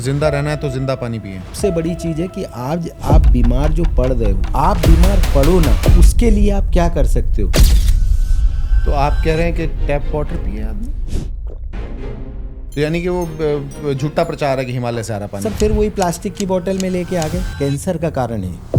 जिंदा रहना है तो जिंदा पानी पिए। सबसे बड़ी चीज़ है कि आज आप बीमार जो पड़ रहे हो, आप बीमार पड़ो ना, उसके लिए आप क्या कर सकते हो। तो आप कह रहे हैं कि टैप वाटर पिए आदमी, तो यानी कि वो झूठा प्रचार है कि हिमालय से आ रहा पानी। सब फिर वही प्लास्टिक की बोतल में लेके आ गए। कैंसर का कारण है।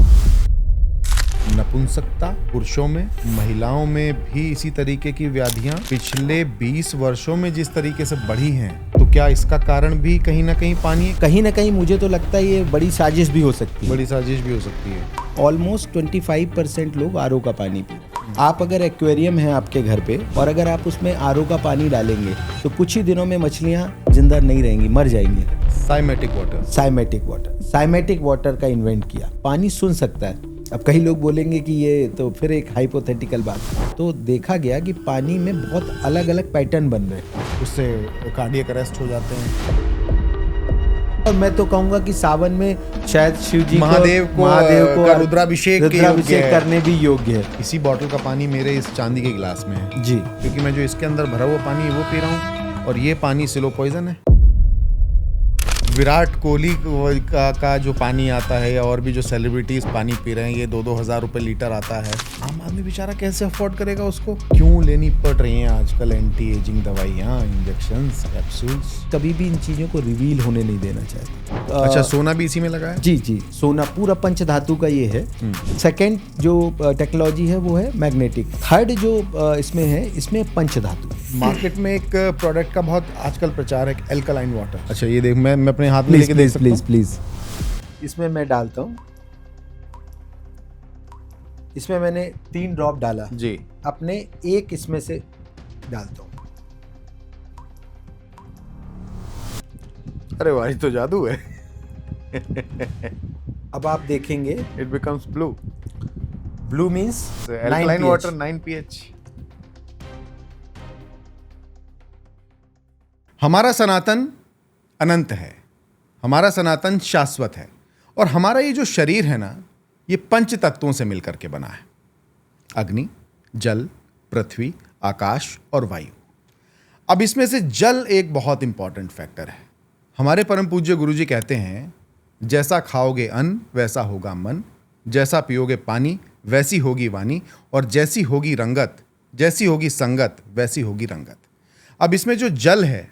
नपुंसकता पुरुषों में, महिलाओं में भी इसी तरीके की व्याधियां पिछले 20 वर्षों में जिस तरीके से बढ़ी हैं, तो क्या इसका कारण भी कहीं ना कहीं पानी है? कहीं ना कहीं मुझे तो लगता है ये बड़ी साजिश भी हो सकती है। बड़ी साजिश भी हो सकती है। ऑलमोस्ट 25% लोग आरओ का पानी पी रहे हैं। आप अगर एक्वेरियम है आपके घर पे और अगर आप उसमें आरओ का पानी डालेंगे तो कुछ ही दिनों में मछलियां जिंदा नहीं रहेंगी, मर जाएंगी। साइमेटिक वाटर, साइमेटिक वाटर का इन्वेंट किया। पानी सुन सकता है। अब कई लोग बोलेंगे कि ये तो फिर एक हाइपोथेटिकल बात है। तो देखा गया कि पानी में बहुत अलग अलग पैटर्न बन रहे हैं, उससे कार्डियक अरेस्ट हो जाते हैं। और मैं तो कहूंगा कि सावन में शायद शिव जी महादेव को रुद्राभिषेक करने भी योग्य है। इसी बोतल का पानी मेरे इस चांदी के गिलास में है जी, क्योंकि मैं जो इसके अंदर भरा हुआ पानी है वो पी रहा हूँ, और ये पानी स्लो पॉइजन है। विराट कोहली का जो पानी आता है और भी जो सेलिब्रिटीज पानी पी रहे हैं, ये 2-2 हज़ार रुपए लीटर आता है। आम आदमी बेचारा कैसे अफोर्ड करेगा उसको? क्यों लेनी पड़ रही हैं आजकल एंटी एजिंग दवाइयाँ, इंजेक्शंस, कैप्सूल्स? कभी भी इन चीजों को रिवील होने नहीं देना चाहते। अच्छा, सोना भी इसी में लगा है? जी, सोना पूरा पंच धातु का ये है। सेकंड जो टेक्नोलॉजी है वो है मैग्नेटिक। थर्ड जो इसमें है, इसमें पंच धातु। मार्केट में एक प्रोडक्ट का बहुत आजकल प्रचार है, एल्कलाइन वाटर। अच्छा, ये देख, मैं अपने हाथ में लेके देख सकता हूं? प्लीज इसमें मैं डालता हूँ। इसमें मैंने 3 ड्रॉप डाला जी, अपने एक इसमें से डालता हूँ। अरे वाह, तो जादू है। अब आप देखेंगे it becomes blue means alkaline water 9 pH। हमारा सनातन अनंत है, हमारा सनातन शाश्वत है, और हमारा ये जो शरीर है ना, ये 5 तत्वों से मिलकर के बना है। अग्नि, जल, पृथ्वी, आकाश और वायु। अब इसमें से जल एक बहुत इंपॉर्टेंट फैक्टर है। हमारे परम पूज्य गुरुजी कहते हैं, जैसा खाओगे अन्न वैसा होगा मन, जैसा पियोगे पानी वैसी होगी वाणी, और जैसी होगी रंगत, जैसी होगी संगत वैसी होगी रंगत। अब इसमें जो जल है,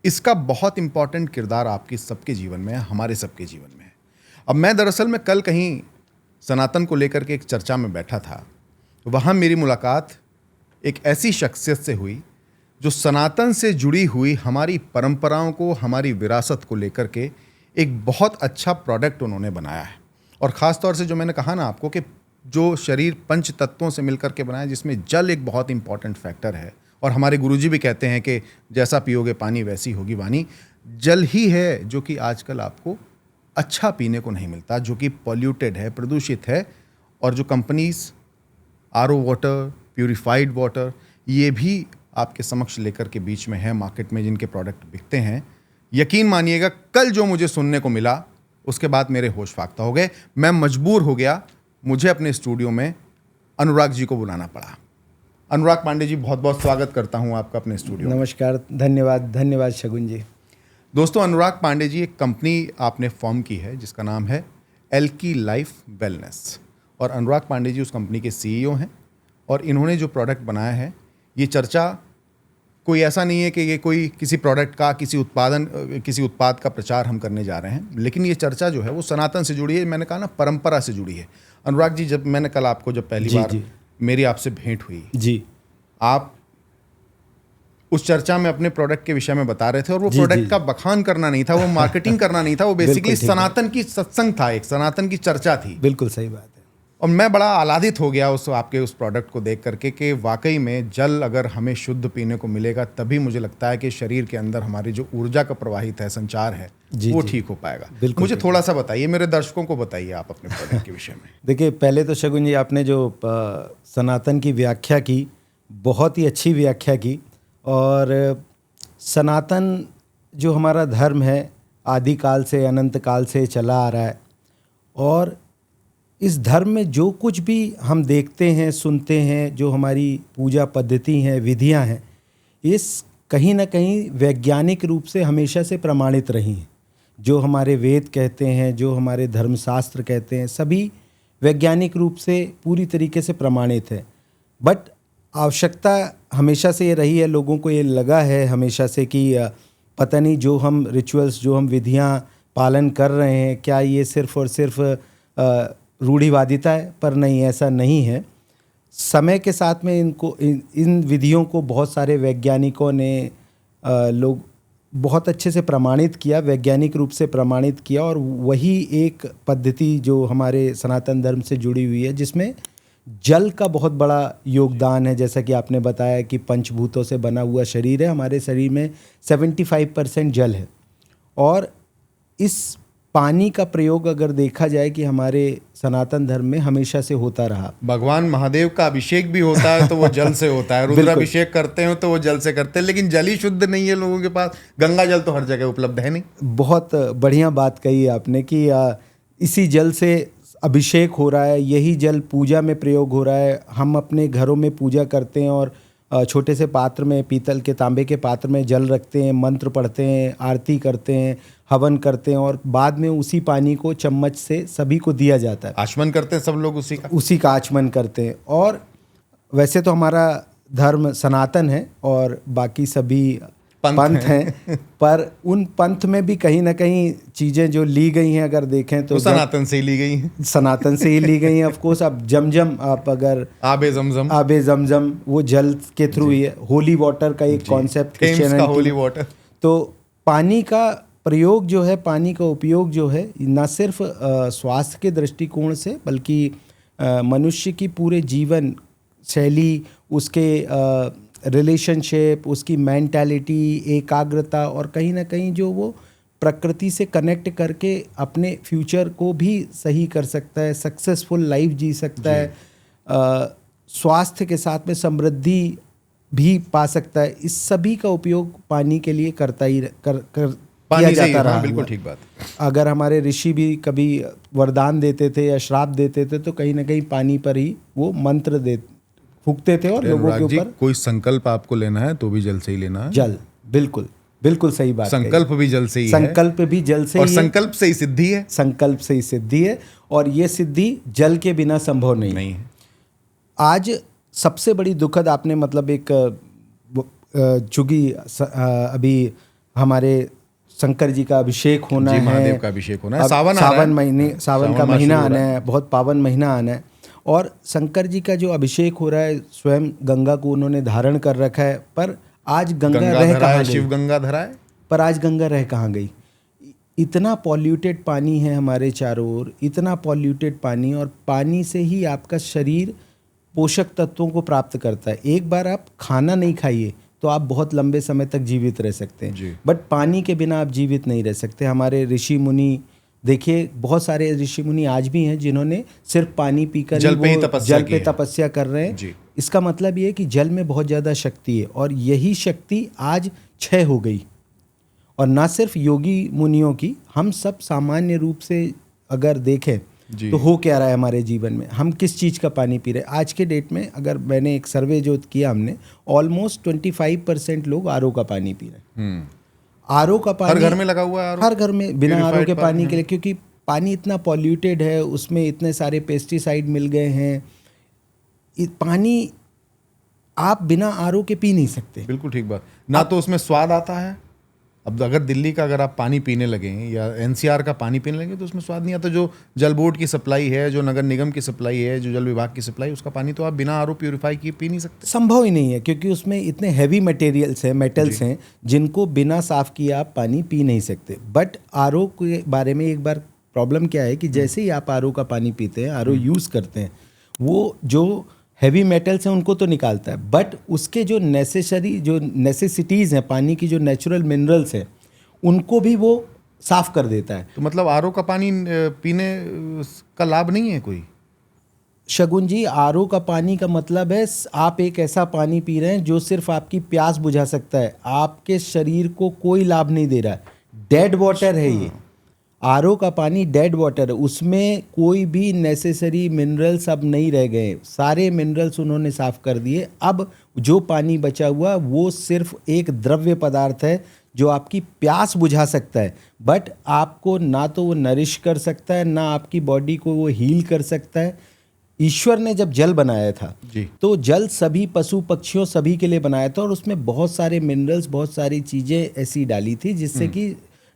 इसका बहुत इंपॉर्टेंट किरदार आपके सबके जीवन में है, हमारे सबके जीवन में है। अब मैं दरअसल में कल कहीं सनातन को लेकर के एक चर्चा में बैठा था, वहाँ मेरी मुलाकात एक ऐसी शख्सियत से हुई जो सनातन से जुड़ी हुई हमारी परंपराओं को, हमारी विरासत को लेकर के एक बहुत अच्छा प्रोडक्ट उन्होंने बनाया है। और ख़ास तौर से जो मैंने कहा ना आपको कि जो शरीर 5 तत्वों से मिलकर के बनाया, जिसमें जल एक बहुत इंपॉर्टेंट फैक्टर है। और हमारे गुरुजी भी कहते हैं कि जैसा पियोगे पानी वैसी होगी वाणी। जल ही है जो कि आजकल आपको अच्छा पीने को नहीं मिलता, जो कि पॉल्यूटेड है, प्रदूषित है। और जो companies RO water, purified water, ये भी आपके समक्ष लेकर के बीच में है मार्केट में, जिनके प्रोडक्ट बिकते हैं। यकीन मानिएगा, कल जो मुझे सुनने को मिला, उसके बाद मेरे होश फाख्ता हो गए। मैं मजबूर हो गया, मुझे अपने स्टूडियो में अनुराग जी को बुलाना पड़ा। अनुराग पांडे जी, बहुत बहुत स्वागत करता हूं आपका अपने स्टूडियो में। नमस्कार, धन्यवाद शगुन जी। दोस्तों, अनुराग पांडे जी, एक कंपनी आपने फॉर्म की है जिसका नाम है एल्की लाइफ वेलनेस, और अनुराग पांडे जी उस कंपनी के सीईओ हैं। और इन्होंने जो प्रोडक्ट बनाया है, ये चर्चा कोई ऐसा नहीं है कि ये कोई किसी प्रोडक्ट का, किसी उत्पाद का प्रचार हम करने जा रहे हैं, लेकिन ये चर्चा जो है वो सनातन से जुड़ी है। मैंने कहा ना, परंपरा से जुड़ी है। अनुराग जी, जब मैंने कल आपको जब पहली बार मेरी आपसे भेंट हुई जी, आप उस चर्चा में अपने प्रोडक्ट के विषय में बता रहे थे, और वो प्रोडक्ट का बखान करना नहीं था, वो मार्केटिंग करना नहीं था, वो बेसिकली सनातन की सत्संग था, एक सनातन की चर्चा थी। बिल्कुल सही बात है। और मैं बड़ा आह्लादित हो गया आपके उस प्रोडक्ट को देख करके कि वाकई में जल अगर हमें शुद्ध पीने को मिलेगा, तभी मुझे लगता है कि शरीर के अंदर हमारी जो ऊर्जा का प्रवाहित है, संचार है, वो ठीक हो पाएगा। मुझे थोड़ा सा बताइए, मेरे दर्शकों को बताइए आप अपने प्रोडक्ट के विषय में। देखिए, पहले तो शगुन जी, आपने जो सनातन की व्याख्या की, बहुत ही अच्छी व्याख्या की। और सनातन जो हमारा धर्म है, आदिकाल से, अनंत काल से चला आ रहा है। और इस धर्म में जो कुछ भी हम देखते हैं, सुनते हैं, जो हमारी पूजा पद्धति हैं, विधियां हैं, इस कहीं ना कहीं वैज्ञानिक रूप से हमेशा से प्रमाणित रही हैं। जो हमारे वेद कहते हैं, जो हमारे धर्मशास्त्र कहते हैं, सभी वैज्ञानिक रूप से पूरी तरीके से प्रमाणित है। बट आवश्यकता हमेशा से ये रही है, लोगों को ये लगा है हमेशा से कि पता नहीं जो हम रिचुअल्स, जो हम विधियां पालन कर रहे हैं, क्या ये सिर्फ और सिर्फ रूढ़िवादिता है। पर नहीं, ऐसा नहीं है। समय के साथ में इन विधियों को बहुत सारे वैज्ञानिकों ने लोग बहुत अच्छे से प्रमाणित किया, वैज्ञानिक रूप से प्रमाणित किया, और वही एक पद्धति जो हमारे सनातन धर्म से जुड़ी हुई है, जिसमें जल का बहुत बड़ा योगदान है। जैसा कि आपने बताया कि पंचभूतों से बना हुआ शरीर है, हमारे शरीर में 75% जल है। और इस पानी का प्रयोग अगर देखा जाए कि हमारे सनातन धर्म में हमेशा से होता रहा। भगवान महादेव का अभिषेक भी होता है तो वो जल से होता है, रुद्राभिषेक करते हैं तो वो जल से करते हैं, लेकिन जल ही शुद्ध नहीं है लोगों के पास। गंगा जल तो हर जगह उपलब्ध है नहीं। बहुत बढ़िया बात कही आपने कि इसी जल से अभिषेक हो रहा है, यही जल पूजा में प्रयोग हो रहा है। हम अपने घरों में पूजा करते हैं और छोटे से पात्र में, पीतल के, तांबे के पात्र में जल रखते हैं, मंत्र पढ़ते हैं, आरती करते हैं, हवन करते हैं, और बाद में उसी पानी को चम्मच से सभी को दिया जाता है। आचमन करते हैं सब लोग उसी का आचमन करते हैं। और वैसे तो हमारा धर्म सनातन है और बाकी सभी पंथ हैं, पर उन पंथ में भी कहीं ना कहीं चीज़ें जो ली गई हैं अगर देखें तो सनातन से ही ली गई हैं। सनातन से ही ली गई हैं। ऑफ कोर्स अब जमजम, आप अगर आबे जमजम वो जल के थ्रू ही है। होली वाटर का एक कॉन्सेप्ट क्रिश्चियनिटी, होली वाटर। तो पानी का प्रयोग जो है, पानी का उपयोग जो है, न सिर्फ स्वास्थ्य के दृष्टिकोण से, बल्कि मनुष्य की पूरे जीवन शैली, उसके रिलेशनशिप, उसकी मेंटालिटी, एकाग्रता, और कहीं ना कहीं जो वो प्रकृति से कनेक्ट करके अपने फ्यूचर को भी सही कर सकता है, सक्सेसफुल लाइफ जी सकता है, स्वास्थ्य के साथ में समृद्धि भी पा सकता है। इस सभी का उपयोग पानी के लिए किया जाता रहा। बिल्कुल ठीक बात। अगर हमारे ऋषि भी कभी वरदान देते थे या श्राप देते थे तो कहीं ना कहीं पानी पर ही वो मंत्र फूकते थे और लोगों के ऊपर। कोई संकल्प आपको लेना है तो भी जल से ही लेना है। जल, बिल्कुल बिल्कुल सही बात। संकल्प भी जल से ही है। संकल्प भी जल से ही है। और संकल्प से ही सिद्धि है। संकल्प से ही सिद्धि है, और ये सिद्धि जल के बिना संभव नहीं है। आज सबसे बड़ी दुखद, आपने मतलब एक चूंकि अभी हमारे शंकर जी का अभिषेक होना है, महादेव का अभिषेक होना है, सावन का महीना आना है, बहुत पावन महीना आना है, और शंकर जी का जो अभिषेक हो रहा है, स्वयं गंगा को उन्होंने धारण कर रखा है, पर आज गंगा रह कहाँ गई? शिव गंगा धरा है, पर आज गंगा रह कहाँ गई? इतना पॉल्यूटेड पानी है हमारे चारों ओर, इतना पॉल्यूटेड पानी, और पानी से ही आपका शरीर पोषक तत्वों को प्राप्त करता है। एक बार आप खाना नहीं खाइए तो आप बहुत लंबे समय तक जीवित रह सकते हैं, बट पानी के बिना आप जीवित नहीं रह सकते। हमारे ऋषि मुनि देखिए, बहुत सारे ऋषि मुनि आज भी हैं जिन्होंने सिर्फ पानी पीकर जल पे तपस्या कर रहे हैं। इसका मतलब ये है कि जल में बहुत ज़्यादा शक्ति है, और यही शक्ति आज क्षय हो गई। और ना सिर्फ योगी मुनियों की, हम सब सामान्य रूप से अगर देखें तो हो क्या रहा है हमारे जीवन में, हम किस चीज़ का पानी पी रहे हैं। आज के डेट में अगर मैंने एक सर्वे जो किया हमने, ऑलमोस्ट 25% लोग आरओ का पानी पी रहे हैं। आरओ का पानी हर घर में लगा हुआ है, हर घर में बिना आरओ के पानी के लिए, क्योंकि पानी इतना पॉल्यूटेड है, उसमें इतने सारे पेस्टिसाइड मिल गए हैं। पानी आप बिना आरओ के पी नहीं सकते। बिल्कुल ठीक बात। ना तो उसमें स्वाद आता है। अब अगर दिल्ली का अगर आप पानी पीने लगे या एनसीआर का पानी पीने लगे तो उसमें स्वाद नहीं आता। जो जल बोर्ड की सप्लाई है, जो नगर निगम की सप्लाई है, जो जल विभाग की सप्लाई, उसका पानी तो आप बिना आरओ प्यूरिफाई किए पी नहीं सकते। संभव ही नहीं है, क्योंकि उसमें इतने हैवी मटेरियल्स हैं, मेटल्स हैं, जिनको बिना साफ किए आप पानी पी नहीं सकते। बट आरओ के बारे में एक बार प्रॉब्लम क्या है कि जैसे ही आप आरओ का पानी पीते हैं, आरओ यूज़ करते हैं, वो जो हैवी मेटल्स हैं उनको तो निकालता है, बट उसके जो नेसेसिटीज़ हैं, पानी की जो नेचुरल मिनरल्स हैं, उनको भी वो साफ कर देता है। तो मतलब आरओ का पानी पीने का लाभ नहीं है कोई? शगुन जी, आरओ का पानी का मतलब है आप एक ऐसा पानी पी रहे हैं जो सिर्फ आपकी प्यास बुझा सकता है, आपके शरीर को कोई लाभ नहीं दे रहा है। डेड वाटर है ये। आरओ का पानी डेड वाटर है, उसमें कोई भी नेसेसरी मिनरल्स अब नहीं रह गए, सारे मिनरल्स उन्होंने साफ कर दिए। अब जो पानी बचा हुआ वो सिर्फ एक द्रव्य पदार्थ है जो आपकी प्यास बुझा सकता है, बट आपको ना तो वो नरिश कर सकता है, ना आपकी बॉडी को वो हील कर सकता है। ईश्वर ने जब जल बनाया था जी। तो जल सभी पशु पक्षियों सभी के लिए बनाया था, और उसमें बहुत सारे मिनरल्स, बहुत सारी चीज़ें ऐसी डाली थी जिससे कि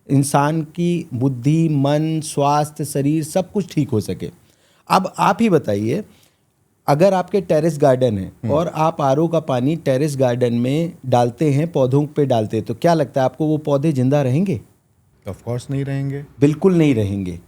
इंसान की बुद्धि, मन, स्वास्थ्य, शरीर सब कुछ ठीक हो सके। अब आप ही बताइए, अगर आपके टेरेस गार्डन है और आप आरओ का पानी टेरेस गार्डन में डालते हैं, पौधों पे डालते हैं, तो क्या लगता है आपको वो पौधे जिंदा रहेंगे? ऑफ कोर्स नहीं रहेंगे। बिल्कुल नहीं रहेंगे।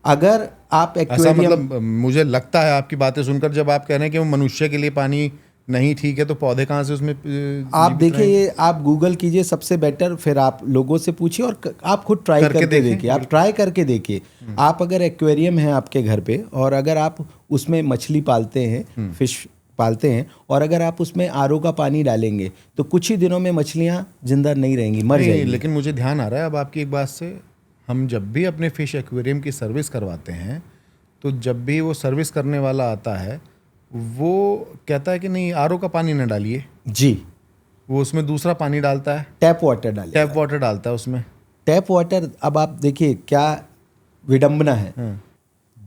अगर आप ऐसा एक्वेरियम, मतलब मुझे लगता है आपकी बातें सुनकर, जब आप कह रहे हैं कि वो मनुष्य के लिए पानी नहीं ठीक है, तो पौधे कहाँ से उसमें आप जीवित देखिए, रहेंगे? ये आप गूगल कीजिए सबसे बेटर, फिर आप लोगों से पूछिए और आप खुद ट्राई करके करके देखें, देखिए। आप ट्राई करके देखिए। आप अगर एक्वेरियम है आपके घर पे और अगर आप उसमें मछली पालते हैं, फिश पालते हैं, और अगर आप उसमें आरओ का पानी डालेंगे तो कुछ ही दिनों में मछलियां जिंदा नहीं रहेंगी, मर नहीं, जाएंगी। लेकिन मुझे ध्यान आ रहा है अब आपकी एक बात से, हम जब भी अपने फिश एक्वेरियम की सर्विस करवाते हैं, तो जब भी वो सर्विस करने वाला आता है, वो कहता है कि नहीं आरओ का पानी न डालिए, जी, वो उसमें दूसरा पानी डालता है, टैप वाटर डालिए। टैप वाटर डालता है उसमें। टैप वाटर, अब आप देखिए क्या विडंबना है।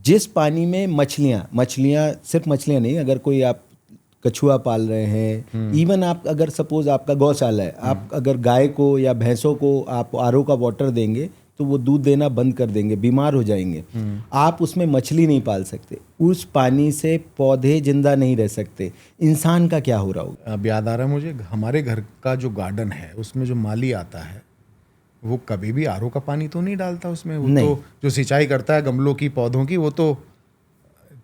जिस पानी में मछलियाँ सिर्फ मछलियाँ नहीं, अगर कोई आप कछुआ पाल रहे हैं, इवन आप अगर सपोज आपका गौशाला है, आप अगर गाय को या भैंसों को आप आरओ का वाटर देंगे तो वो दूध देना बंद कर देंगे, बीमार हो जाएंगे। आप उसमें मछली नहीं पाल सकते, उस पानी से पौधे जिंदा नहीं रह सकते। इंसान का क्या हो रहा होगा? अब याद आ रहा है मुझे, हमारे घर का जो गार्डन है उसमें जो माली आता है, वो कभी भी आरओ का पानी तो नहीं डालता उसमें। वो नहीं। तो जो सिंचाई करता है गमलों की, पौधों की, वो तो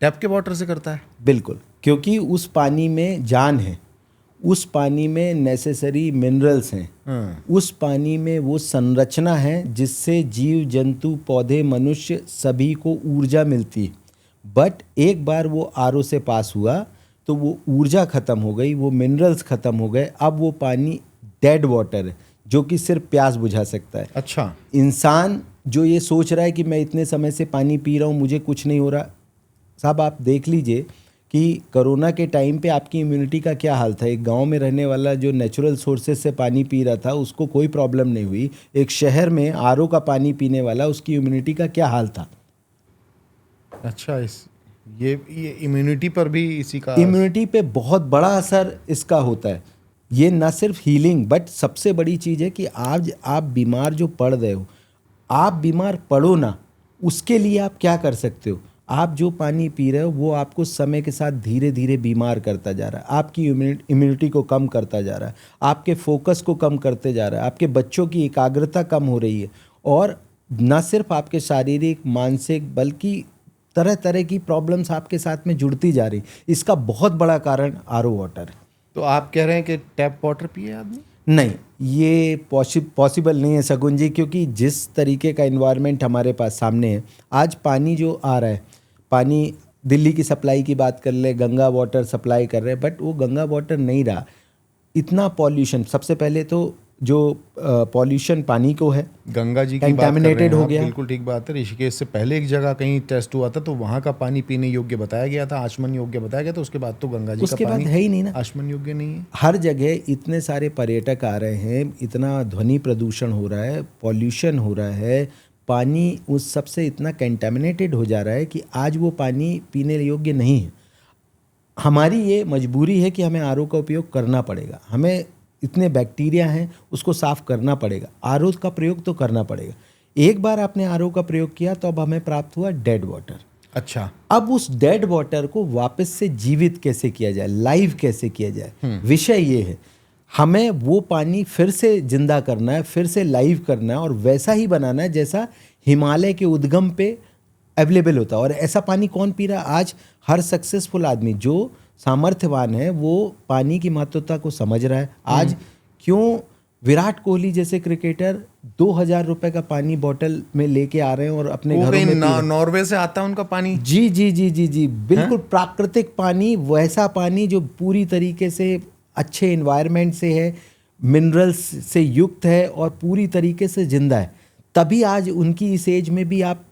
टैप के वाटर से करता है। बिल्कुल, क्योंकि उस पानी में जान है, उस पानी में नेसेसरी मिनरल्स हैं, उस पानी में वो संरचना है जिससे जीव जंतु, पौधे, मनुष्य सभी को ऊर्जा मिलती है। बट एक बार वो आरओ से पास हुआ तो वो ऊर्जा ख़त्म हो गई, वो मिनरल्स ख़त्म हो गए। अब वो पानी डेड वाटर है जो कि सिर्फ प्यास बुझा सकता है। अच्छा। इंसान जो ये सोच रहा है कि मैं इतने समय से पानी पी रहा हूँ, मुझे कुछ नहीं हो रहा, साहब आप देख लीजिए कि कोरोना के टाइम पे आपकी इम्यूनिटी का क्या हाल था। एक गांव में रहने वाला जो नेचुरल सोर्सेज से पानी पी रहा था उसको कोई प्रॉब्लम नहीं हुई। एक शहर में आरओ का पानी पीने वाला, उसकी इम्यूनिटी का क्या हाल था। अच्छा, ये इम्यूनिटी पर भी इसी का इम्यूनिटी पे बहुत बड़ा असर इसका होता है। ये ना सिर्फ हीलिंग, बट सबसे बड़ी चीज़ है कि आज आप बीमार जो पड़ रहे हो, आप बीमार पड़ो ना, उसके लिए आप क्या कर सकते हो। आप जो पानी पी रहे हो वो आपको समय के साथ धीरे धीरे बीमार करता जा रहा है, आपकी इम्यूनिटी को कम करता जा रहा है, आपके फोकस को कम करते जा रहा है, आपके बच्चों की एकाग्रता कम हो रही है, और न सिर्फ आपके शारीरिक, मानसिक, बल्कि तरह तरह की प्रॉब्लम्स आपके साथ में जुड़ती जा रही। इसका बहुत बड़ा कारण आरओ वाटर है। तो आप कह रहे हैं कि टैप वाटर पिए आदमी? नहीं, ये पॉसिबल नहीं है शगुन जी, क्योंकि जिस तरीके का इन्वायरमेंट हमारे पास सामने है, आज पानी जो आ रहा है, पानी दिल्ली की सप्लाई की बात कर ले, गंगा वाटर सप्लाई कर रहे हैं, बट वो गंगा वाटर नहीं रहा। इतना पॉल्यूशन, सबसे पहले तो जो पॉल्यूशन पानी को है, गंगा जी की बात कर रहे हैं कंटामिनेटेड हो आप, गया। बिल्कुल ठीक बात है। ऋषिकेश से पहले एक जगह कहीं टेस्ट हुआ था तो वहाँ का पानी पीने योग्य बताया गया था, आचमन योग्य बताया गया था। उसके बाद तो गंगा जी उसके का बाद पानी है ही नहीं ना। आचमन योग्य नहीं है। हर जगह इतने सारे पर्यटक आ रहे हैं, इतना ध्वनि प्रदूषण हो रहा है, पॉल्यूशन हो रहा है, पानी उस सबसे इतना कंटामिनेटेड हो जा रहा है कि आज वो पानी पीने योग्य नहीं है। हमारी ये मजबूरी है कि हमें आरओ का उपयोग करना पड़ेगा। हमें इतने बैक्टीरिया हैं, उसको साफ करना पड़ेगा, आरओ का प्रयोग तो करना पड़ेगा। एक बार आपने आरओ का प्रयोग किया तो अब हमें प्राप्त हुआ डेड वाटर। अच्छा, अब उस डेड वाटर को वापस से जीवित कैसे किया जाए, लाइव कैसे किया जाए, विषय ये है। हमें वो पानी फिर से जिंदा करना है, फिर से लाइव करना है, और वैसा ही बनाना है जैसा हिमालय के उद्गम पे अवेलेबल होता है। और ऐसा पानी कौन पी रहा है? आज हर सक्सेसफुल आदमी जो सामर्थ्यवान है वो पानी की महत्वता को समझ रहा है। आज क्यों विराट कोहली जैसे क्रिकेटर 2000 रुपए का पानी बोतल में लेके आ रहे हैं और अपने वो घरों में कहीं पी रहे हैं। नॉर्वे से आता है उनका पानी। जी जी जी जी जी, बिल्कुल प्राकृतिक पानी, वैसा पानी जो पूरी तरीके से अच्छे एनवायरनमेंट से है, मिनरल्स से युक्त है और पूरी तरीके से जिंदा है। तभी आज उनकी इस एज में भी आप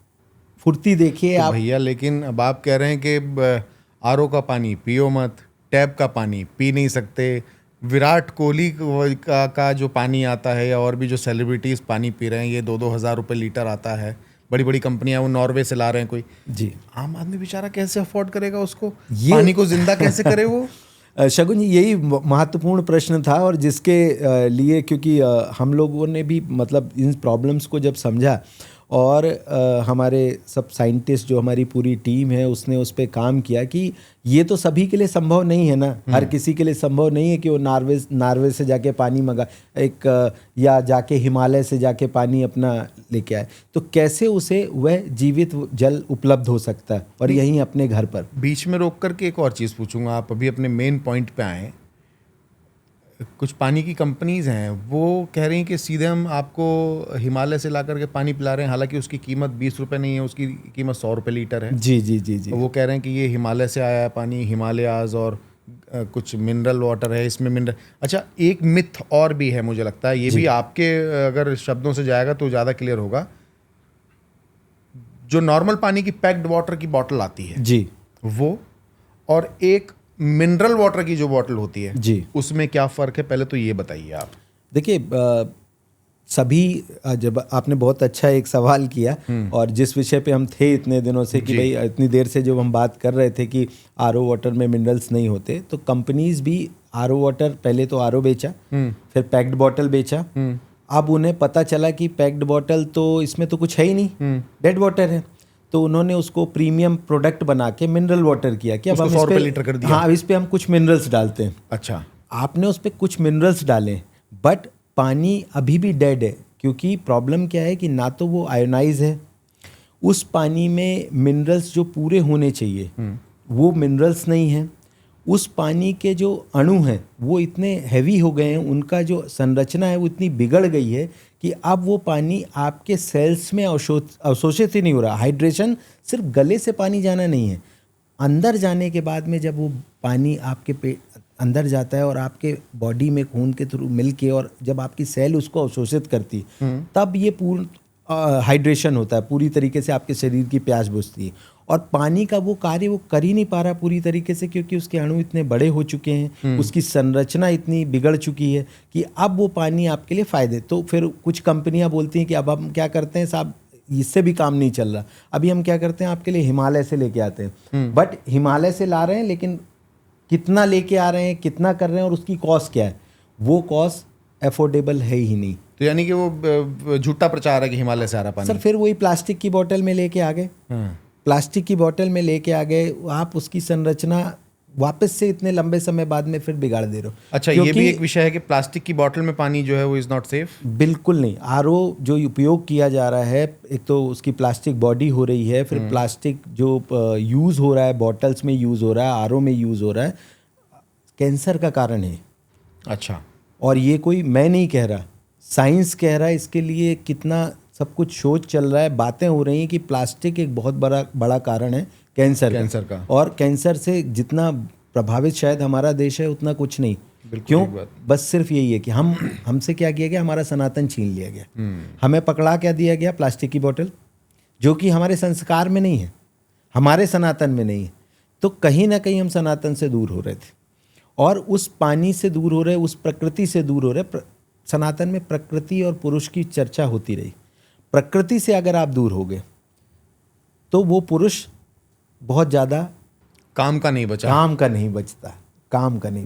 फुर्ती देखिए। तो आप भैया, लेकिन अब आप कह रहे हैं कि आरओ का पानी पियो मत, टैप का पानी पी नहीं सकते, विराट कोहली का जो पानी आता है, या और भी जो सेलिब्रिटीज पानी पी रहे हैं, ये 2-2 हज़ार रुपये लीटर आता है। बड़ी बड़ी कंपनियां वो नॉर्वे से ला रहे हैं कोई। जी, आम आदमी बेचारा कैसे अफोर्ड करेगा उसको? ये पानी को जिंदा कैसे करे वो? शगुन जी, यही महत्वपूर्ण प्रश्न था, और जिसके लिए क्योंकि हम लोगों ने भी मतलब इन प्रॉब्लम्स को जब समझा, और हमारे सब साइंटिस्ट जो हमारी पूरी टीम है उसने उस पर काम किया कि ये तो सभी के लिए संभव नहीं है ना, हर किसी के लिए संभव नहीं है कि वो नार्वे से जाके पानी मंगा या जाके हिमालय से जाके पानी अपना लेके आए, तो कैसे उसे वह जीवित जल उपलब्ध हो सकता है, और यहीं अपने घर पर। बीच में रोक करके एक और चीज़ पूछूंगा, आप अभी अपने मेन पॉइंट पे आए। कुछ पानी की कंपनीज हैं, वो कह रही हैं कि सीधे हम आपको हिमालय से ला करके पानी पिला रहे हैं, हालांकि उसकी कीमत 20 रुपये नहीं है, उसकी कीमत 100 रुपये लीटर है। जी जी जी जी। वो कह रहे हैं कि ये हिमालय से आया है पानी, हिमालयाज, और कुछ मिनरल वाटर है इसमें, मिनरल। अच्छा, एक मिथ और भी है, मुझे लगता है ये भी आपके अगर शब्दों से जाएगा तो ज़्यादा क्लियर होगा। जो नॉर्मल पानी की पैक्ड वाटर की बॉटल आती है जी वो, और एक मिनरल वाटर की जो बॉटल होती है जी, उसमें क्या फ़र्क है, पहले तो ये बताइए आप। देखिए सभी जब आपने बहुत अच्छा एक सवाल किया, और जिस विषय पे हम थे इतने दिनों से कि भाई इतनी देर से जब हम बात कर रहे थे कि आरओ वाटर में मिनरल्स नहीं होते, तो कंपनीज भी आरओ वाटर, पहले तो आरओ बेचा, फिर पैक्ड बॉटल बेचा। अब उन्हें पता चला कि पैक्ड बॉटल तो इसमें तो कुछ है ही नहीं, डेड वाटर है, तो उन्होंने उसको प्रीमियम प्रोडक्ट बना के मिनरल वाटर किया कि अब हम 100 रुपये लीटर कर दिया। हाँ, अब इस पे हम कुछ मिनरल्स डालते हैं। अच्छा, आपने उस पर कुछ मिनरल्स डाले, बट पानी अभी भी डेड है, क्योंकि प्रॉब्लम क्या है कि ना तो वो आयोनाइज है, उस पानी में मिनरल्स जो पूरे होने चाहिए वो मिनरल्स नहीं हैं, उस पानी के जो अणु हैं वो इतने हैवी हो गए हैं, उनका जो संरचना है वो इतनी बिगड़ गई है कि अब वो पानी आपके सेल्स में अवशोषित ही नहीं हो रहा। हाइड्रेशन सिर्फ गले से पानी जाना नहीं है, अंदर जाने के बाद में जब वो पानी आपके पेट अंदर जाता है और आपके बॉडी में खून के थ्रू मिल के, और जब आपकी सेल उसको अवशोषित करती है, तब ये पूर्ण हाइड्रेशन होता है, पूरी तरीके से आपके शरीर की प्यास बुझती है। और पानी का वो कार्य वो कर ही नहीं पा रहा पूरी तरीके से, क्योंकि उसके अणु इतने बड़े हो चुके हैं, उसकी संरचना इतनी बिगड़ चुकी है कि अब वो पानी आपके लिए फ़ायदे। तो फिर कुछ कंपनियां बोलती हैं कि अब हम क्या करते हैं साहब, इससे भी काम नहीं चल रहा, अभी हम क्या करते हैं आपके लिए हिमालय से लेके आते हैं। बट हिमालय से ला रहे हैं, लेकिन कितना लेके आ रहे हैं, कितना कर रहे हैं, और उसकी कॉस्ट क्या है, वो कॉस्ट अफोर्डेबल है ही नहीं। तो यानी कि वो झूठा प्रचार है कि हिमालय से आ रहा पानी। सर फिर वही प्लास्टिक की बोतल में लेके आ गए, प्लास्टिक की बोतल में लेके आ गए, आप उसकी संरचना वापस से इतने लंबे समय बाद में फिर बिगाड़ दे रहे हो। अच्छा, ये भी एक विषय है कि प्लास्टिक की बोतल में पानी जो है वो इज़ नॉट सेफ। बिल्कुल नहीं। आरओ जो उपयोग किया जा रहा है, एक तो उसकी प्लास्टिक बॉडी हो रही है, फिर प्लास्टिक जो यूज़ हो रहा है, बॉटल्स में यूज़ हो रहा है, आरओ में यूज़ हो रहा है, कैंसर का कारण है। अच्छा, और ये कोई मैं नहीं कह रहा, साइंस कह रहा है, इसके लिए कितना सब कुछ शोध चल रहा है, बातें हो रही हैं कि प्लास्टिक एक बहुत बड़ा कारण है कैंसर का। और कैंसर से जितना प्रभावित शायद हमारा देश है उतना कुछ नहीं। क्यों? बस सिर्फ यही है कि हमसे क्या किया गया, हमारा सनातन छीन लिया गया। हमें पकड़ा क्या दिया गया, प्लास्टिक की बोतल, जो कि हमारे संस्कार में नहीं है, हमारे सनातन में नहीं है। तो कहीं ना कहीं हम सनातन से दूर हो रहे थे, और उस पानी से दूर हो रहे, उस प्रकृति से दूर हो रहे। सनातन में प्रकृति और पुरुष की चर्चा होती रही। प्रकृति से अगर आप दूर हो गए तो वो पुरुष बहुत ज़्यादा काम का नहीं बचा, काम का नहीं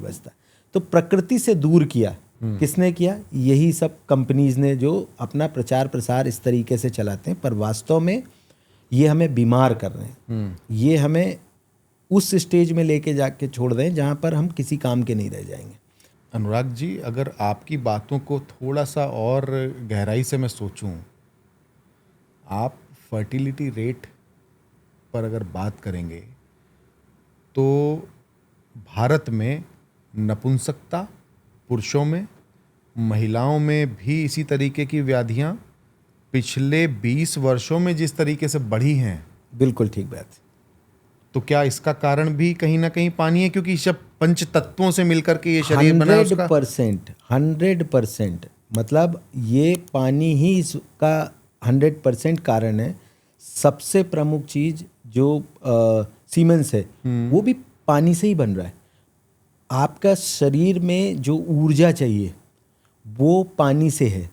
बचता। तो प्रकृति से दूर किया किसने किया? यही सब कंपनीज ने, जो अपना प्रचार प्रसार इस तरीके से चलाते हैं, पर वास्तव में ये हमें बीमार कर रहे हैं। ये हमें उस स्टेज में लेके जाके छोड़ दें जहाँ पर हम किसी काम के नहीं रह जाएंगे। अनुराग जी, अगर आपकी बातों को थोड़ा सा और गहराई से मैं सोचूं, आप फर्टिलिटी रेट पर अगर बात करेंगे तो भारत में नपुंसकता, पुरुषों में, महिलाओं में भी इसी तरीके की व्याधियां पिछले 20 वर्षों में जिस तरीके से बढ़ी हैं। बिल्कुल ठीक बात है। तो क्या इसका कारण भी कहीं ना कहीं पानी है? क्योंकि सब पंच तत्वों से मिलकर के ये शरीर बना है उसका। 100% मतलब ये पानी ही इसका 100% कारण है। सबसे प्रमुख चीज जो सीमेंस है वो भी पानी से ही बन रहा है। आपका शरीर में जो ऊर्जा चाहिए वो पानी से है।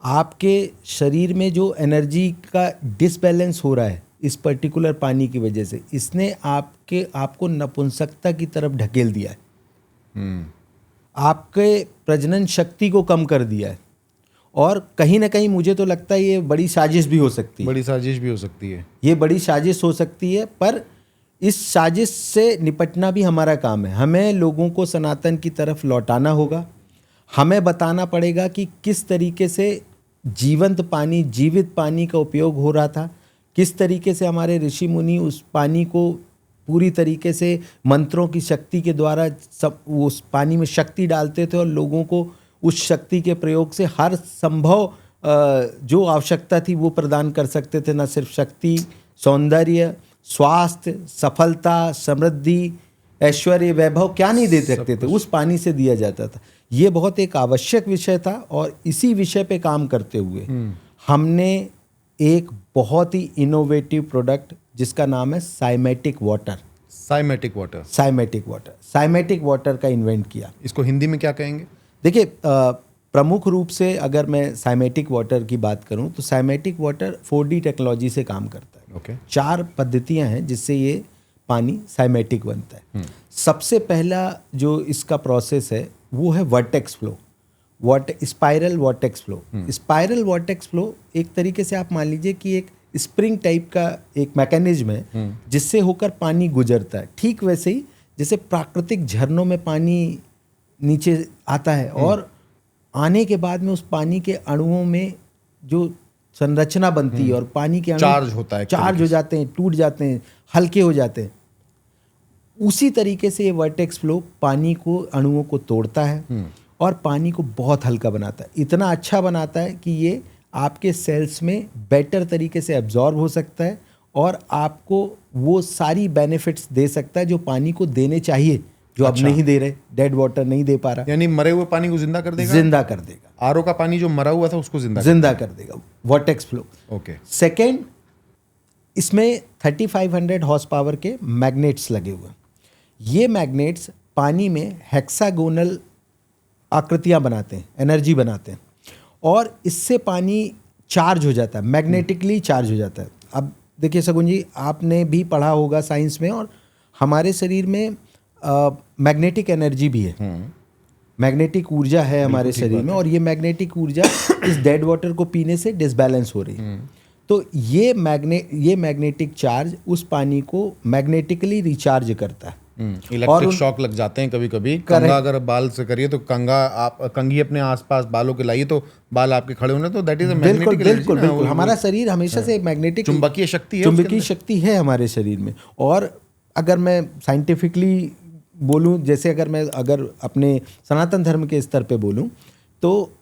आपके शरीर में जो एनर्जी का डिसबैलेंस हो रहा है इस पर्टिकुलर पानी की वजह से, इसने आपको नपुंसकता की तरफ ढकेल दिया है। आपके प्रजनन शक्ति को कम कर दिया है। और कहीं ना कहीं मुझे तो लगता है ये बड़ी साजिश भी हो सकती है। बड़ी साजिश भी हो सकती है। ये बड़ी साजिश हो सकती है, पर इस साजिश से निपटना भी हमारा काम है। हमें लोगों को सनातन की तरफ लौटाना होगा। हमें बताना पड़ेगा कि किस तरीके से जीवंत पानी, जीवित पानी का उपयोग हो रहा था, किस तरीके से हमारे ऋषि मुनि उस पानी को पूरी तरीके से मंत्रों की शक्ति के द्वारा सब उस पानी में शक्ति डालते थे और लोगों को उस शक्ति के प्रयोग से हर संभव जो आवश्यकता थी वो प्रदान कर सकते थे। न सिर्फ शक्ति, सौंदर्य, स्वास्थ्य, सफलता, समृद्धि, ऐश्वर्य, वैभव क्या नहीं दे सकते थे, उस पानी से दिया जाता था। ये बहुत एक आवश्यक विषय था और इसी विषय पे काम करते हुए हमने एक बहुत ही इनोवेटिव प्रोडक्ट जिसका नाम है साइमेटिक वाटर। साइमेटिक वाटर। साइमेटिक वाटर का इन्वेंट किया। इसको हिंदी में क्या कहेंगे? देखिए, प्रमुख रूप से अगर मैं साइमेटिक वाटर की बात करूं तो साइमेटिक वाटर 4D टेक्नोलॉजी से काम करता है। ओके। 4 पद्धतियां हैं जिससे ये पानी साइमेटिक बनता है। सबसे पहला जो इसका प्रोसेस है वो है vertex flow, spiral vertex flow. Spiral vertex flow एक तरीके से आप मान लीजिए कि एक स्प्रिंग टाइप का एक मैकेनिज्म है जिससे होकर पानी गुजरता है। ठीक वैसे ही जैसे प्राकृतिक झरनों में पानी नीचे आता है और आने के बाद में उस पानी के अणुओं में जो संरचना बनती है और पानी के अणु चार्ज होता है, चार्ज हो जाते हैं, टूट जाते हैं, हल्के हो जाते हैं। उसी तरीके से ये वर्टेक्स फ्लो पानी को, अणुओं को तोड़ता है और पानी को बहुत हल्का बनाता है। इतना अच्छा बनाता है कि ये आपके सेल्स में बेटर तरीके से एब्जॉर्ब हो सकता है और आपको वो सारी बेनिफिट्स दे सकता है जो पानी को देने चाहिए, जो अब नहीं दे रहे। डेड वाटर नहीं दे पा रहा, यानी मरे हुए पानी को जिंदा कर देगा। जिंदा कर देगा। आरओ का पानी जो मरा हुआ था उसको जिंदा कर देगा वर्टेक्स फ्लो। ओके। सेकेंड, इसमें 3500 हॉर्स पावर के मैग्नेट्स लगे हुए हैं। ये मैग्नेट्स पानी में हेक्सागोनल आकृतियां बनाते हैं, एनर्जी बनाते हैं और इससे पानी चार्ज हो जाता है, मैग्नेटिकली चार्ज हो जाता है। अब देखिए सगुन जी, आपने भी पढ़ा होगा साइंस में, और हमारे शरीर में मैग्नेटिक एनर्जी भी है, मैग्नेटिक ऊर्जा है हमारे शरीर में, और ये मैग्नेटिक ऊर्जा इस डेड वाटर को पीने से डिसबैलेंस हो रही है। तो ये मैग्नेटिक चार्ज उस पानी को मैग्नेटिकली रिचार्ज करता है। इलेक्ट्रिक शॉक लग जाते हैं कभी कभी। कंघा अगर बाल से करिए तो कंघी अपने आसपास बालों के लाइए तो बाल आपके खड़े होने, तो that is a magnetic energy. बिल्कुल हमारा शरीर हमेशा से मैग्नेटिक चुंबकीय शक्ति है हमारे शरीर में। और अगर मैं साइंटिफिकली बोलूं, जैसे अगर अपने सनातन धर्म के स्तर पे बोलूं, तो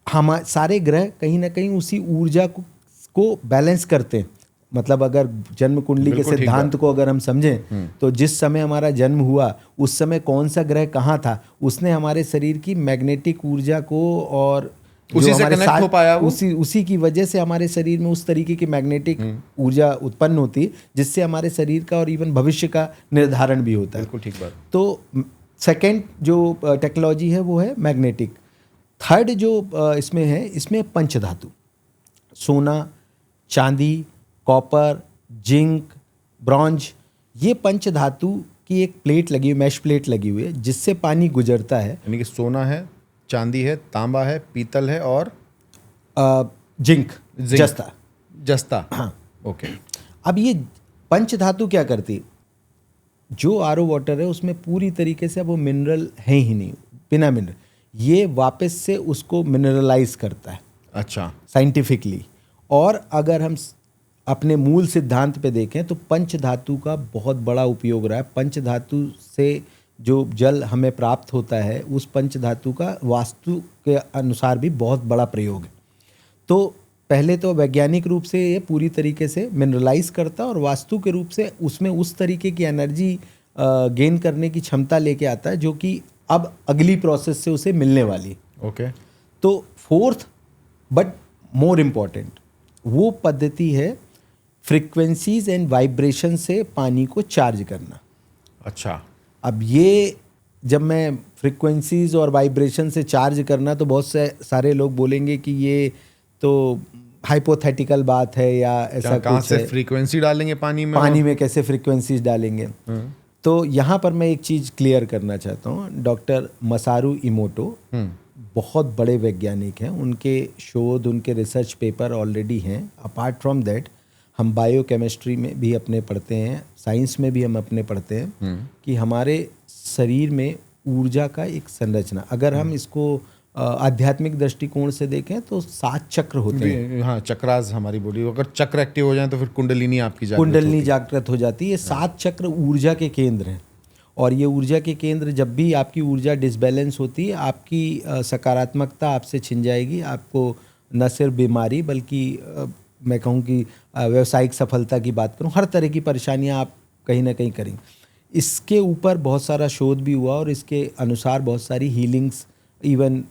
हम सारे ग्रह कहीं ना कहीं उसी ऊर्जा को बैलेंस करते हैं। मतलब अगर जन्म कुंडली के सिद्धांत को अगर हम समझें तो जिस समय हमारा जन्म हुआ उस समय कौन सा ग्रह कहाँ था, उसने हमारे शरीर की मैग्नेटिक ऊर्जा को और उसी से कनेक्ट हो पाया वो। उसी की वजह से हमारे शरीर में उस तरीके की मैग्नेटिक ऊर्जा उत्पन्न होती है जिससे हमारे शरीर का और इवन भविष्य का निर्धारण भी होता है। बिल्कुल ठीक बात। तो सेकंड जो टेक्नोलॉजी है वो है मैग्नेटिक। थर्ड जो इसमें है, इसमें पंचधातु, सोना, चांदी, कॉपर, जिंक, ब्रॉन्ज, ये पंचधातु की एक प्लेट लगी हुई, मैश प्लेट लगी हुई है जिससे पानी गुजरता है। यानी कि सोना है, चांदी है, तांबा है, पीतल है और जिंक, जस्ता। हाँ, ओके। अब ये पंचधातु क्या करती है, जो आरओ वाटर है उसमें पूरी तरीके से अब वो मिनरल है ही नहीं, बिना मिनरल, ये वापस से उसको मिनरलाइज करता है। अच्छा। साइंटिफिकली। और अगर हम अपने मूल सिद्धांत पे देखें तो पंचधातु का बहुत बड़ा उपयोग रहा है। पंचधातु से जो जल हमें प्राप्त होता है उस पंचधातु का वास्तु के अनुसार भी बहुत बड़ा प्रयोग है। तो पहले तो वैज्ञानिक रूप से ये पूरी तरीके से मिनरलाइज करता है और वास्तु के रूप से उसमें उस तरीके की एनर्जी गेन करने की क्षमता लेके आता है जो कि अब अगली प्रोसेस से उसे मिलने वाली। ओके। तो फोर्थ बट मोर इम्पॉर्टेंट वो पद्धति है फ्रीक्वेंसीज एंड वाइब्रेशन से पानी को चार्ज करना। अच्छा। अब ये जब मैं फ्रीक्वेंसीज और वाइब्रेशन से चार्ज करना, तो बहुत से सारे लोग बोलेंगे कि ये तो हाइपोथेटिकल बात है या ऐसा कहाँ कुछ से है, फ्रीक्वेंसी डालेंगे पानी में? पानी में कैसे फ्रीक्वेंसीज डालेंगे। तो यहाँ पर मैं एक चीज़ क्लियर करना चाहता हूँ। डॉक्टर मसारू इमोटो बहुत बड़े वैज्ञानिक हैं, उनके शोध, उनके रिसर्च पेपर ऑलरेडी हैं। अपार्ट फ्रॉम दैट हम बायोकेमिस्ट्री में भी अपने पढ़ते हैं, साइंस में भी हम अपने पढ़ते हैं कि हमारे शरीर में ऊर्जा का एक संरचना, अगर हम इसको आध्यात्मिक दृष्टिकोण से देखें तो 7 चक्र होते हैं। हाँ, चक्रास हमारी बॉडी, अगर चक्र एक्टिव हो जाए तो फिर कुंडलिनी आपकी कुंडलिनी जागृत हो जाती है। ये 7 चक्र ऊर्जा के केंद्र हैं, और ये ऊर्जा के केंद्र, जब भी आपकी ऊर्जा डिसबैलेंस होती है, आपकी सकारात्मकता आपसे छिन जाएगी। आपको न सिर्फ बीमारी, बल्कि मैं कहूँ कि व्यावसायिक सफलता की बात करूँ, हर तरह की परेशानियाँ आप कहीं ना कहीं करेंगे। इसके ऊपर बहुत सारा शोध भी हुआ, और इसके अनुसार बहुत सारी हीलिंग्स इवन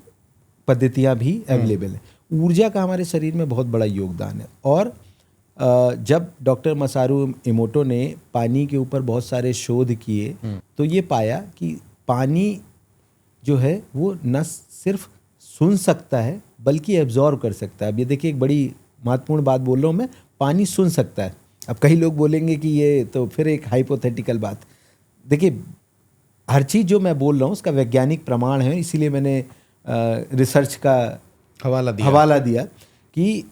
पद्धतियाँ भी अवेलेबल है। ऊर्जा का हमारे शरीर में बहुत बड़ा योगदान है। और जब डॉक्टर मसारू इमोटो ने पानी के ऊपर बहुत सारे शोध किए, तो ये पाया कि पानी जो है वो न सिर्फ सुन सकता है बल्कि एब्जॉर्व कर सकता है। अब ये देखिए, एक बड़ी महत्वपूर्ण बात बोल रहा हूँ मैं, पानी सुन सकता है। अब कई लोग बोलेंगे कि ये तो फिर एक हाइपोथेटिकल बात। देखिए, हर चीज़ जो मैं बोल रहा हूँ उसका वैज्ञानिक प्रमाण है, इसीलिए मैंने रिसर्च का हवाला दिया कि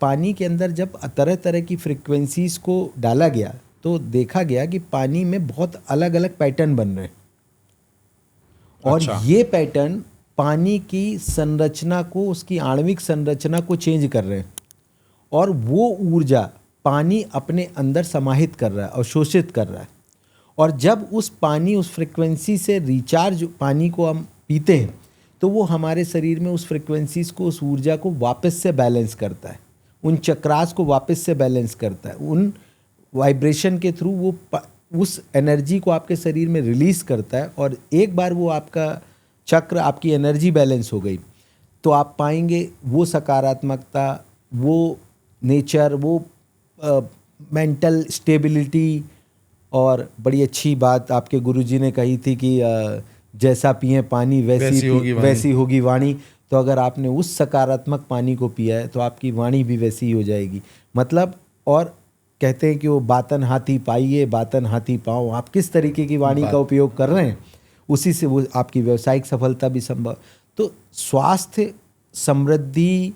पानी के अंदर जब तरह तरह की फ्रीक्वेंसीज को डाला गया, तो देखा गया कि पानी में बहुत अलग अलग पैटर्न बन रहे हैं। और ये पैटर्न पानी की संरचना को, उसकी आणविक संरचना को चेंज कर रहे हैं, और वो ऊर्जा पानी अपने अंदर समाहित कर रहा है, अवशोषित कर रहा है। और जब उस फ्रिक्वेंसी से रिचार्ज पानी को हम पीते हैं, तो वो हमारे शरीर में उस फ्रिक्वेंसीज को, उस ऊर्जा को वापस से बैलेंस करता है, उन चक्रास को वापस से बैलेंस करता है, उन वाइब्रेशन के थ्रू वो उस एनर्जी को आपके शरीर में रिलीज़ करता है। और एक बार वो आपका चक्र, आपकी एनर्जी बैलेंस हो गई, तो आप पाएंगे वो सकारात्मकता, वो नेचर, वो मेंटल स्टेबिलिटी। और बड़ी अच्छी बात आपके गुरुजी ने कही थी कि जैसा पिए पानी वैसी होगी वाणी। तो अगर आपने उस सकारात्मक पानी को पिया है, तो आपकी वाणी भी वैसी ही हो जाएगी। मतलब, और कहते हैं कि वो बातन हाथी पाइए बातन हाथी पाओ। आप किस तरीके की वाणी का उपयोग कर रहे हैं, उसी से वो आपकी व्यावसायिक सफलता भी संभव। तो स्वास्थ्य, समृद्धि,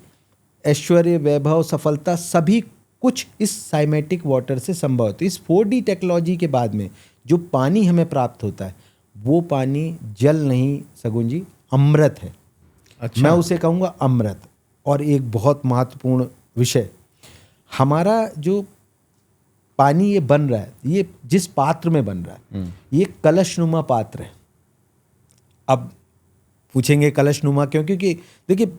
ऐश्वर्य, वैभव, सफलता, सभी कुछ इस साइमेटिक वाटर से संभव है। तो इस 4D टेक्नोलॉजी के बाद में जो पानी हमें प्राप्त होता है, वो पानी जल नहीं सगुन जी, अमृत है। अच्छा। मैं उसे कहूँगा अमृत। और एक बहुत महत्वपूर्ण विषय, हमारा जो पानी ये बन रहा है, ये जिस पात्र में बन रहा है, ये कलशनुमा पात्र है। अब पूछेंगे कलशनुमा क्यों? क्योंकि देखिए,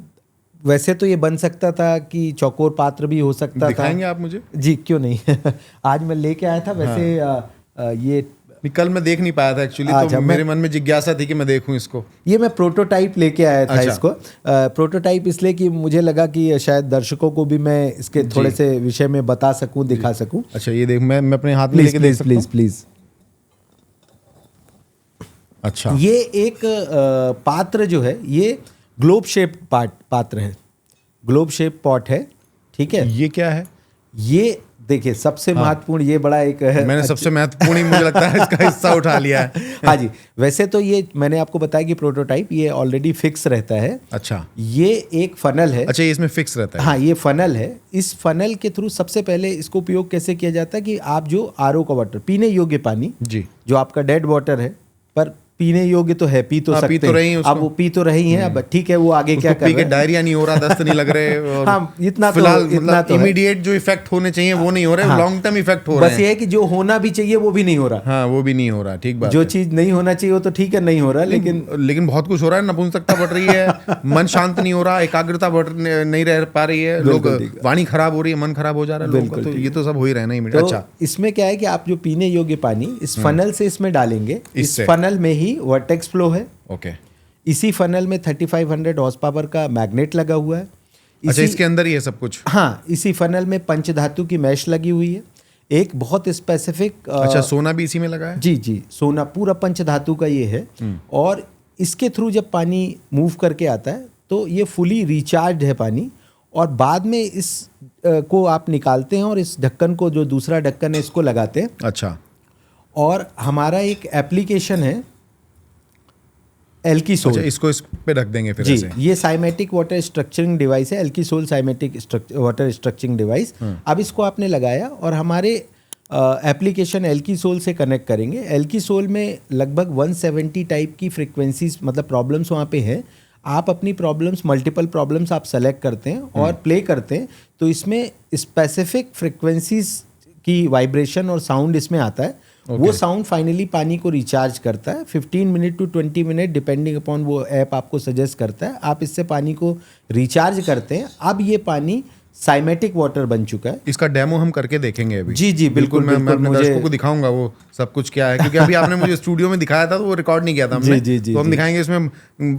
वैसे तो ये बन सकता था कि चौकोर पात्र भी हो सकता था। दिखाएंगे आप मुझे? जी, क्यों नहीं। आज मैं लेके आया था वैसे। हाँ। ये कल मैं देख नहीं पाया था एक्चुअली, तो मेरे मन में जिज्ञासा थी कि मैं देखूं इसको। ये मैं प्रोटोटाइप लेके आया था। अच्छा। इसको प्रोटोटाइप इसलिए कि मुझे लगा कि शायद दर्शकों को भी मैं इसके थोड़े से विषय में बता सकूं, दिखा सकूं। अच्छा, ये देख, मैं अपने हाथ में लेके देख सकता हूं? प्लीज। अच्छा, ये एक पात्र जो है, ये ग्लोब शेप पात्र है, ग्लोब शेप पॉट है। ठीक है। ये क्या है? ये देखिए, सबसे महत्वपूर्ण, ये बड़ा एक है। मैंने सबसे महत्वपूर्ण ही मुझे लगता है इसका हिस्सा उठा लिया है। हाँ जी, वैसे तो ये मैंने आपको बताया कि प्रोटोटाइप ये ऑलरेडी फिक्स रहता है। अच्छा, ये एक फनल है। अच्छा, ये इसमें फिक्स रहता है? हाँ, ये फनल है। इस फनल के थ्रू सबसे पहले इसको उपयोग कैसे किया जाता है कि आप जो RO का वाटर, पीने योग्य पानी जी, जो आपका डेड वाटर है, पर पीने योग्य तो है, पी तो सकते हैं। अब वो पी तो रही हैं। अब ठीक है, वो आगे क्या कर रहे हैं? डायरिया नहीं हो रहा, दस्त नहीं लग रहे। हाँ, इतना फिलहाल मतलब इमीडिएट जो इफेक्ट होने चाहिए वो नहीं हो रहे, लॉन्ग टर्म इफेक्ट हो रहे हैं। बस ये है कि जो होना भी चाहिए वो भी नहीं हो रहा। हाँ, वो भी नहीं हो रहा। ठीक बात। जो चीज नहीं होना चाहिए वो तो ठीक है, नहीं हो रहा, लेकिन बहुत कुछ हो रहा है। नपुंसकता बढ़ रही है, मन शांत नहीं हो रहा, एकाग्रता नहीं रह पा रही है, लोग वाणी खराब हो रही है, मन खराब हो जा रहा है लोगों का। तो ये तो सब हो ही रहा है ना। अच्छा, इसमें क्या है कि आप जो पीने योग्य पानी इस फनल से इसमें डालेंगे। इस फनल में ही वर्टेक्स फ्लो है। ओके। इसी फनल में 3500 हॉर्स पावर का मैग्नेट लगा हुआ है। अच्छा, इसके अंदर ही है सब कुछ? हाँ, इसी फनल में पंचधातु की मैश लगी हुई है। एक बहुत स्पेसिफिक अच्छा, सोना भी इसी में लगा है? जी जी, सोना पूरा पंच धातु का ये है। और इसके थ्रू जब पानी मूव करके आता है तो ये फुली रिचार्ज है पानी, और बाद में इस को आप निकालते हैं और इस ढक्कन को, जो दूसरा ढक्कन है, इसको लगाते हैं। अच्छा। और हमारा एक एप्लीकेशन है एल्कीसोल। अच्छा, इसको इस पे रख देंगे फिर जी, ऐसे? ये साइमेटिक वाटर स्ट्रक्चरिंग डिवाइस है, एल्कीसोल साइमेटिक वाटर स्ट्रक्चरिंग डिवाइस। अब इसको आपने लगाया और हमारे एप्लीकेशन एल्कीसोल से कनेक्ट करेंगे। एल्कीसोल में लगभग 170 टाइप की फ्रीक्वेंसीज, मतलब प्रॉब्लम्स वहाँ पे हैं। आप अपनी प्रॉब्लम्स, मल्टीपल प्रॉब्लम्स आप सेलेक्ट करते हैं और प्ले करते हैं, तो इसमें स्पेसिफिक फ्रीक्वेंसीज की वाइब्रेशन और साउंड इसमें आता है। वो साउंड फाइनली पानी को रिचार्ज करता है 15 minute to 20 minute depending upon, वो ऐप आपको सजेस्ट करता है। आप इससे पानी को रिचार्ज करते हैं। अब ये पानी साइमेटिक वाटर बन चुका है। इसका डेमो हम करके देखेंगे अभी। जी जी, बिल्कुल। मैं अपने दर्शकों को दिखाऊंगा वो सब कुछ क्या है, क्योंकि अभी आपने मुझे स्टूडियो में दिखाया था तो वो रिकॉर्ड नहीं किया था हमने। जी, जी, तो हम दिखाएंगे, इसमें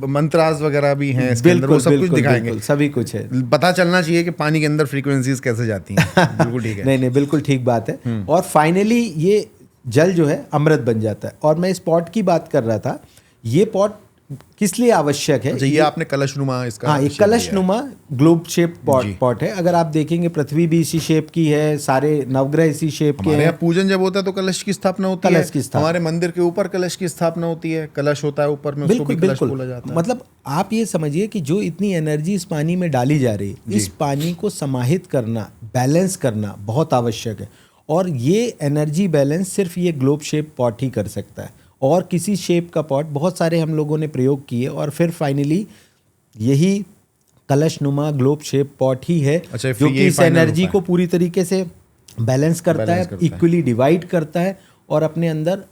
मंत्रास वगैरह भी हैं इसके अंदर, वो सब कुछ दिखाएंगे। सभी कुछ है। पता चलना चाहिए कि पानी के अंदर फ्रीक्वेंसीज कैसे जाती हैं। बिल्कुल ठीक है। नहीं नहीं, बिल्कुल ठीक बात है। और फाइनली ये जल जो है अमृत बन जाता है। और मैं इस पॉट की बात कर रहा था, ये पॉट किस लिए आवश्यक है? अच्छा, ये आपने कलशनुमा इसका? हाँ, एक कलशनुमा ग्लोब शेप पॉट है। अगर आप देखेंगे पृथ्वी भी इसी शेप की है, सारे नवग्रह इसी शेप के हैं। हैं। पूजन जब होता है तो कलश की स्थापना होती है। कलश की स्थापना, हमारे मंदिर के ऊपर कलश की स्थापना होती है, कलश होता है ऊपर में, उसको भी कलश बोला जाता है। मतलब आप ये समझिए कि जो इतनी एनर्जी इस पानी में डाली जा रही है, इस पानी को समाहित करना, बैलेंस करना बहुत आवश्यक है। और ये एनर्जी बैलेंस सिर्फ ये ग्लोब शेप पॉट ही कर सकता है, और किसी शेप का पॉट बहुत सारे हम लोगों ने प्रयोग किए, और फिर फाइनली यही कलशनुमा ग्लोब शेप पॉट ही है। अच्छा, जो कि इस एनर्जी को पूरी तरीके से बैलेंस करता है, इक्वली डिवाइड करता है और अपने अंदर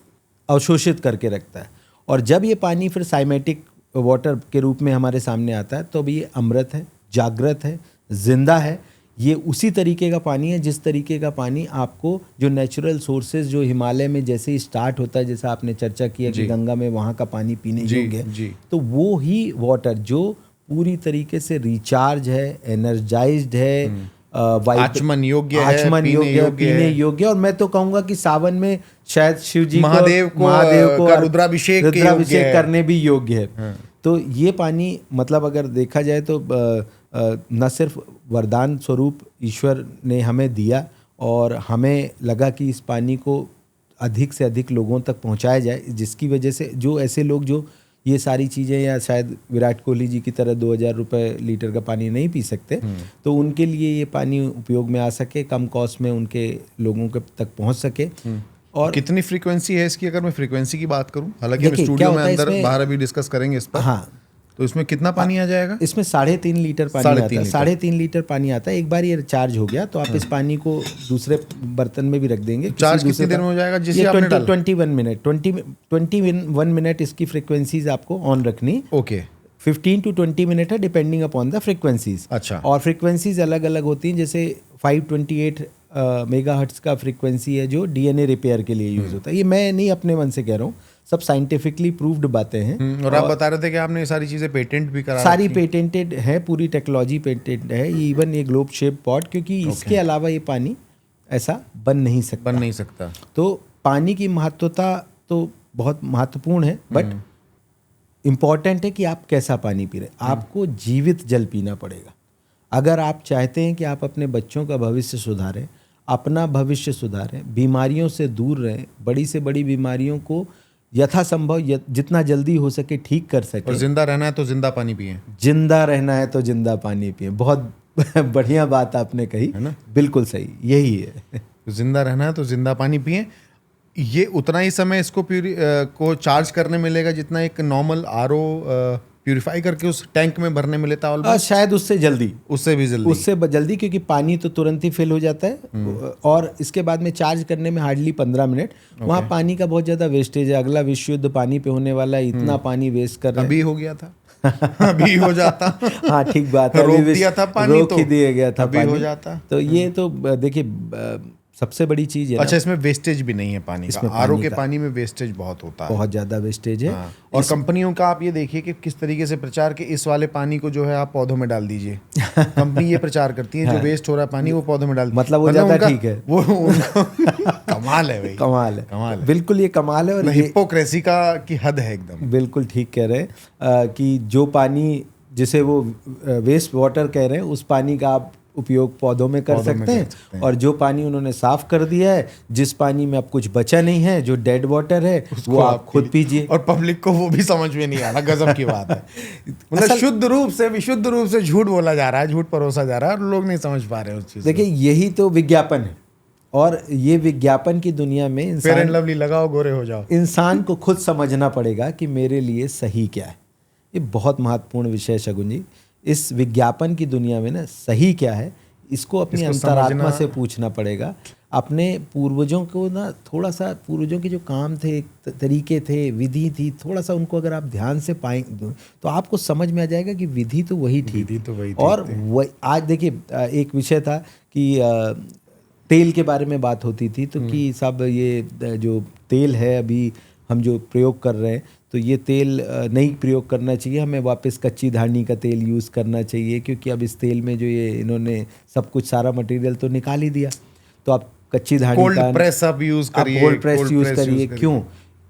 अवशोषित करके रखता है। और जब ये पानी फिर साइमेटिक वाटर के रूप में हमारे सामने आता है, तो अब ये अमृत है, जागृत है, जिंदा है। ये उसी तरीके का पानी है जिस तरीके का पानी आपको जो नेचुरल सोर्सेज जो हिमालय में जैसे ही स्टार्ट होता है, जैसा आपने चर्चा किया कि गंगा में वहाँ का पानी पीने योग्य है, तो वो ही वाटर जो पूरी तरीके से रिचार्ज है, एनर्जाइज्ड है, आचमन योग्य है, पीने योग्य। और मैं तो कहूँगा कि सावन में शायद शिव जी महादेव को रुद्राभिषेक करने भी योग्य है। तो ये पानी, मतलब अगर देखा जाए तो न सिर्फ वरदान स्वरूप ईश्वर ने हमें दिया, और हमें लगा कि इस पानी को अधिक से अधिक लोगों तक पहुंचाया जाए, जिसकी वजह से जो ऐसे लोग जो ये सारी चीज़ें, या शायद विराट कोहली जी की तरह 2000 रुपये लीटर का पानी नहीं पी सकते, तो उनके लिए ये पानी उपयोग में आ सके, कम कॉस्ट में उनके लोगों के तक पहुंच सके। और कितनी फ्रीक्वेंसी है इसकी? अगर मैं फ्रीक्वेंसी की बात करूं, हालांकि हम स्टूडियो में अंदर बाहर अभी डिस्कस करेंगे इस पर। हाँ, तो इसमें कितना पानी आ जाएगा? इसमें 3.5 लीटर पानी आता है। 3.5 लीटर पानी आता है। एक बार ये चार्ज हो गया तो आप इस पानी को दूसरे बर्तन में भी रख देंगे। चार्ज कितनी देर में हो जाएगा? जिसे आपने डाला 21 मिनट इसकी फ्रीक्वेंसीज आपको ऑन रखनी। ओके, 15 to 20 मिनट है डिपेंडिंग अपॉन द फ्रीक्वेंसीज। अच्छा। और फ्रीक्वेंसीज अलग अलग होती हैं, जैसे 528 मेगाहर्ट्ज का फ्रीक्वेंसी है जो डीएनए रिपेयर के लिए यूज होता है। ये मैं नहीं अपने मन से कह रहा हूँ, सब साइंटिफिकली प्रूव्ड बातें हैं। और आप बता रहे थे कि आपने ये सारी चीज़ें पेटेंट भी करा, सारी पेटेंटेड है, पूरी टेक्नोलॉजी पेटेंट है, इवन ये ग्लोब शेप पॉट, क्योंकि इसके अलावा ये पानी ऐसा बन नहीं सकता। तो पानी की महत्वता तो बहुत महत्वपूर्ण है, बट इम्पॉर्टेंट है कि आप कैसा पानी पी रहे हैं। आपको जीवित जल पीना पड़ेगा। अगर आप चाहते हैं कि आप अपने बच्चों का भविष्य सुधारें, अपना भविष्य सुधारें, बीमारियों से दूर रहें, बड़ी से बड़ी बीमारियों को यथासंभव जितना जल्दी हो सके ठीक कर सके, और जिंदा रहना है तो जिंदा पानी पिए। जिंदा रहना है तो जिंदा पानी पिए। बहुत बढ़िया बात आपने कही, है ना? बिल्कुल सही, यही है। जिंदा रहना है तो जिंदा पानी पिए। ये उतना ही समय इसको को चार्ज करने में मिलेगा जितना एक नॉर्मल आरओ प्यूरिफाई करके उस टैंक में भरने में लेता है? शायद उससे भी जल्दी, क्योंकि पानी तो तुरंत ही फिल हो जाता है। और इसके बाद में चार्ज करने में हार्डली 15 मिनट। वहाँ पानी का बहुत ज़्यादा वेस्टेज है। अगला विश्व युद्ध पानी पे होने वाला, इतना पानी वेस्ट कर रहे हैं। अभी हो गया था अभी हो जाता। हाँ, ठीक बात है। रोक दिया था पानी, रोक ही दिया गया था, अभी हो जाता। तो ये तो देखिए, सबसे बड़ी चीज़ है ना, अच्छा, इसमें वेस्टेज भी नहीं है पानी का। आरओ के पानी में वेस्टेज बहुत होता है, बहुत ज़्यादा वेस्टेज है। हाँ। और कंपनियों का आप ये देखिए कि किस तरीके से प्रचार कि इस वाले पानी को जो है आप पौधों में डाल दीजिए। कंपनी ये प्रचार करती है जो वेस्ट हो रहा है पानी वो पौधों में डाल, मतलब वो ज़्यादा ठीक है, वो उनको कमाल है भाई, कमाल है, कमाल है। बिल्कुल ये कमाल है। और ये हिपोक्रेसी का की हद है एकदम। बिल्कुल ठीक कह रहे हैं कि जो पानी जिसे वो वेस्ट वाटर कह रहे हैं उस पानी का आप उपयोग पौधों में कर सकते हैं। और जो पानी उन्होंने साफ कर दिया है, जिस पानी में अब कुछ बचा नहीं है, जो डेड वाटर है, वो आप खुद पीजिए। और पब्लिक को वो भी समझ में नहीं आ रहा, गजब की बात है। मतलब शुद्ध रूप से विशुद्ध रूप से झूठ बोला जा रहा है, झूठ परोसा जा रहा है और लोग नहीं समझ पा रहे उस चीज। देखिए यही तो विज्ञापन है, और ये विज्ञापन की दुनिया में फेयर एंड लवली लगाओ गोरे हो जाओ। इंसान को खुद समझना पड़ेगा कि मेरे लिए सही क्या है। ये बहुत महत्वपूर्ण विषय है शगुन जी। इस विज्ञापन की दुनिया में ना सही क्या है, इसको अपनी अंतरात्मा से पूछना पड़ेगा। अपने पूर्वजों को ना थोड़ा सा, पूर्वजों के जो काम थे, तरीके थे, विधि थी, थोड़ा सा उनको अगर आप ध्यान से पाएंगे तो आपको समझ में आ जाएगा कि विधि तो वही थी। और वही आज देखिए, एक विषय था कि तेल के बारे में बात होती थी, तो कि सब ये जो तेल है अभी हम जो प्रयोग कर रहे हैं, तो ये तेल नहीं प्रयोग करना चाहिए, हमें वापस कच्ची धानी का तेल यूज़ करना चाहिए, क्योंकि अब इस तेल में जो ये इन्होंने सब कुछ सारा मटेरियल तो निकाल ही दिया। तो आप कच्ची धानी कोल्ड प्रेस आप यूज़ करिए, कोल्ड प्रेस यूज़ करिए। क्यों?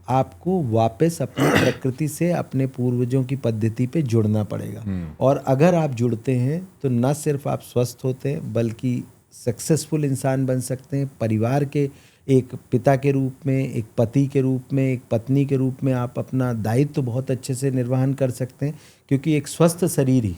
आपको वापस अपनी प्रकृति से, अपने पूर्वजों की पद्धति पे जुड़ना पड़ेगा। और अगर आप जुड़ते हैं तो न सिर्फ आप स्वस्थ होते हैं, बल्कि सक्सेसफुल इंसान बन सकते हैं। परिवार के एक पिता के रूप में, एक पति के रूप में, एक पत्नी के रूप में आप अपना दायित्व तो बहुत अच्छे से निर्वहन कर सकते हैं, क्योंकि एक स्वस्थ शरीर ही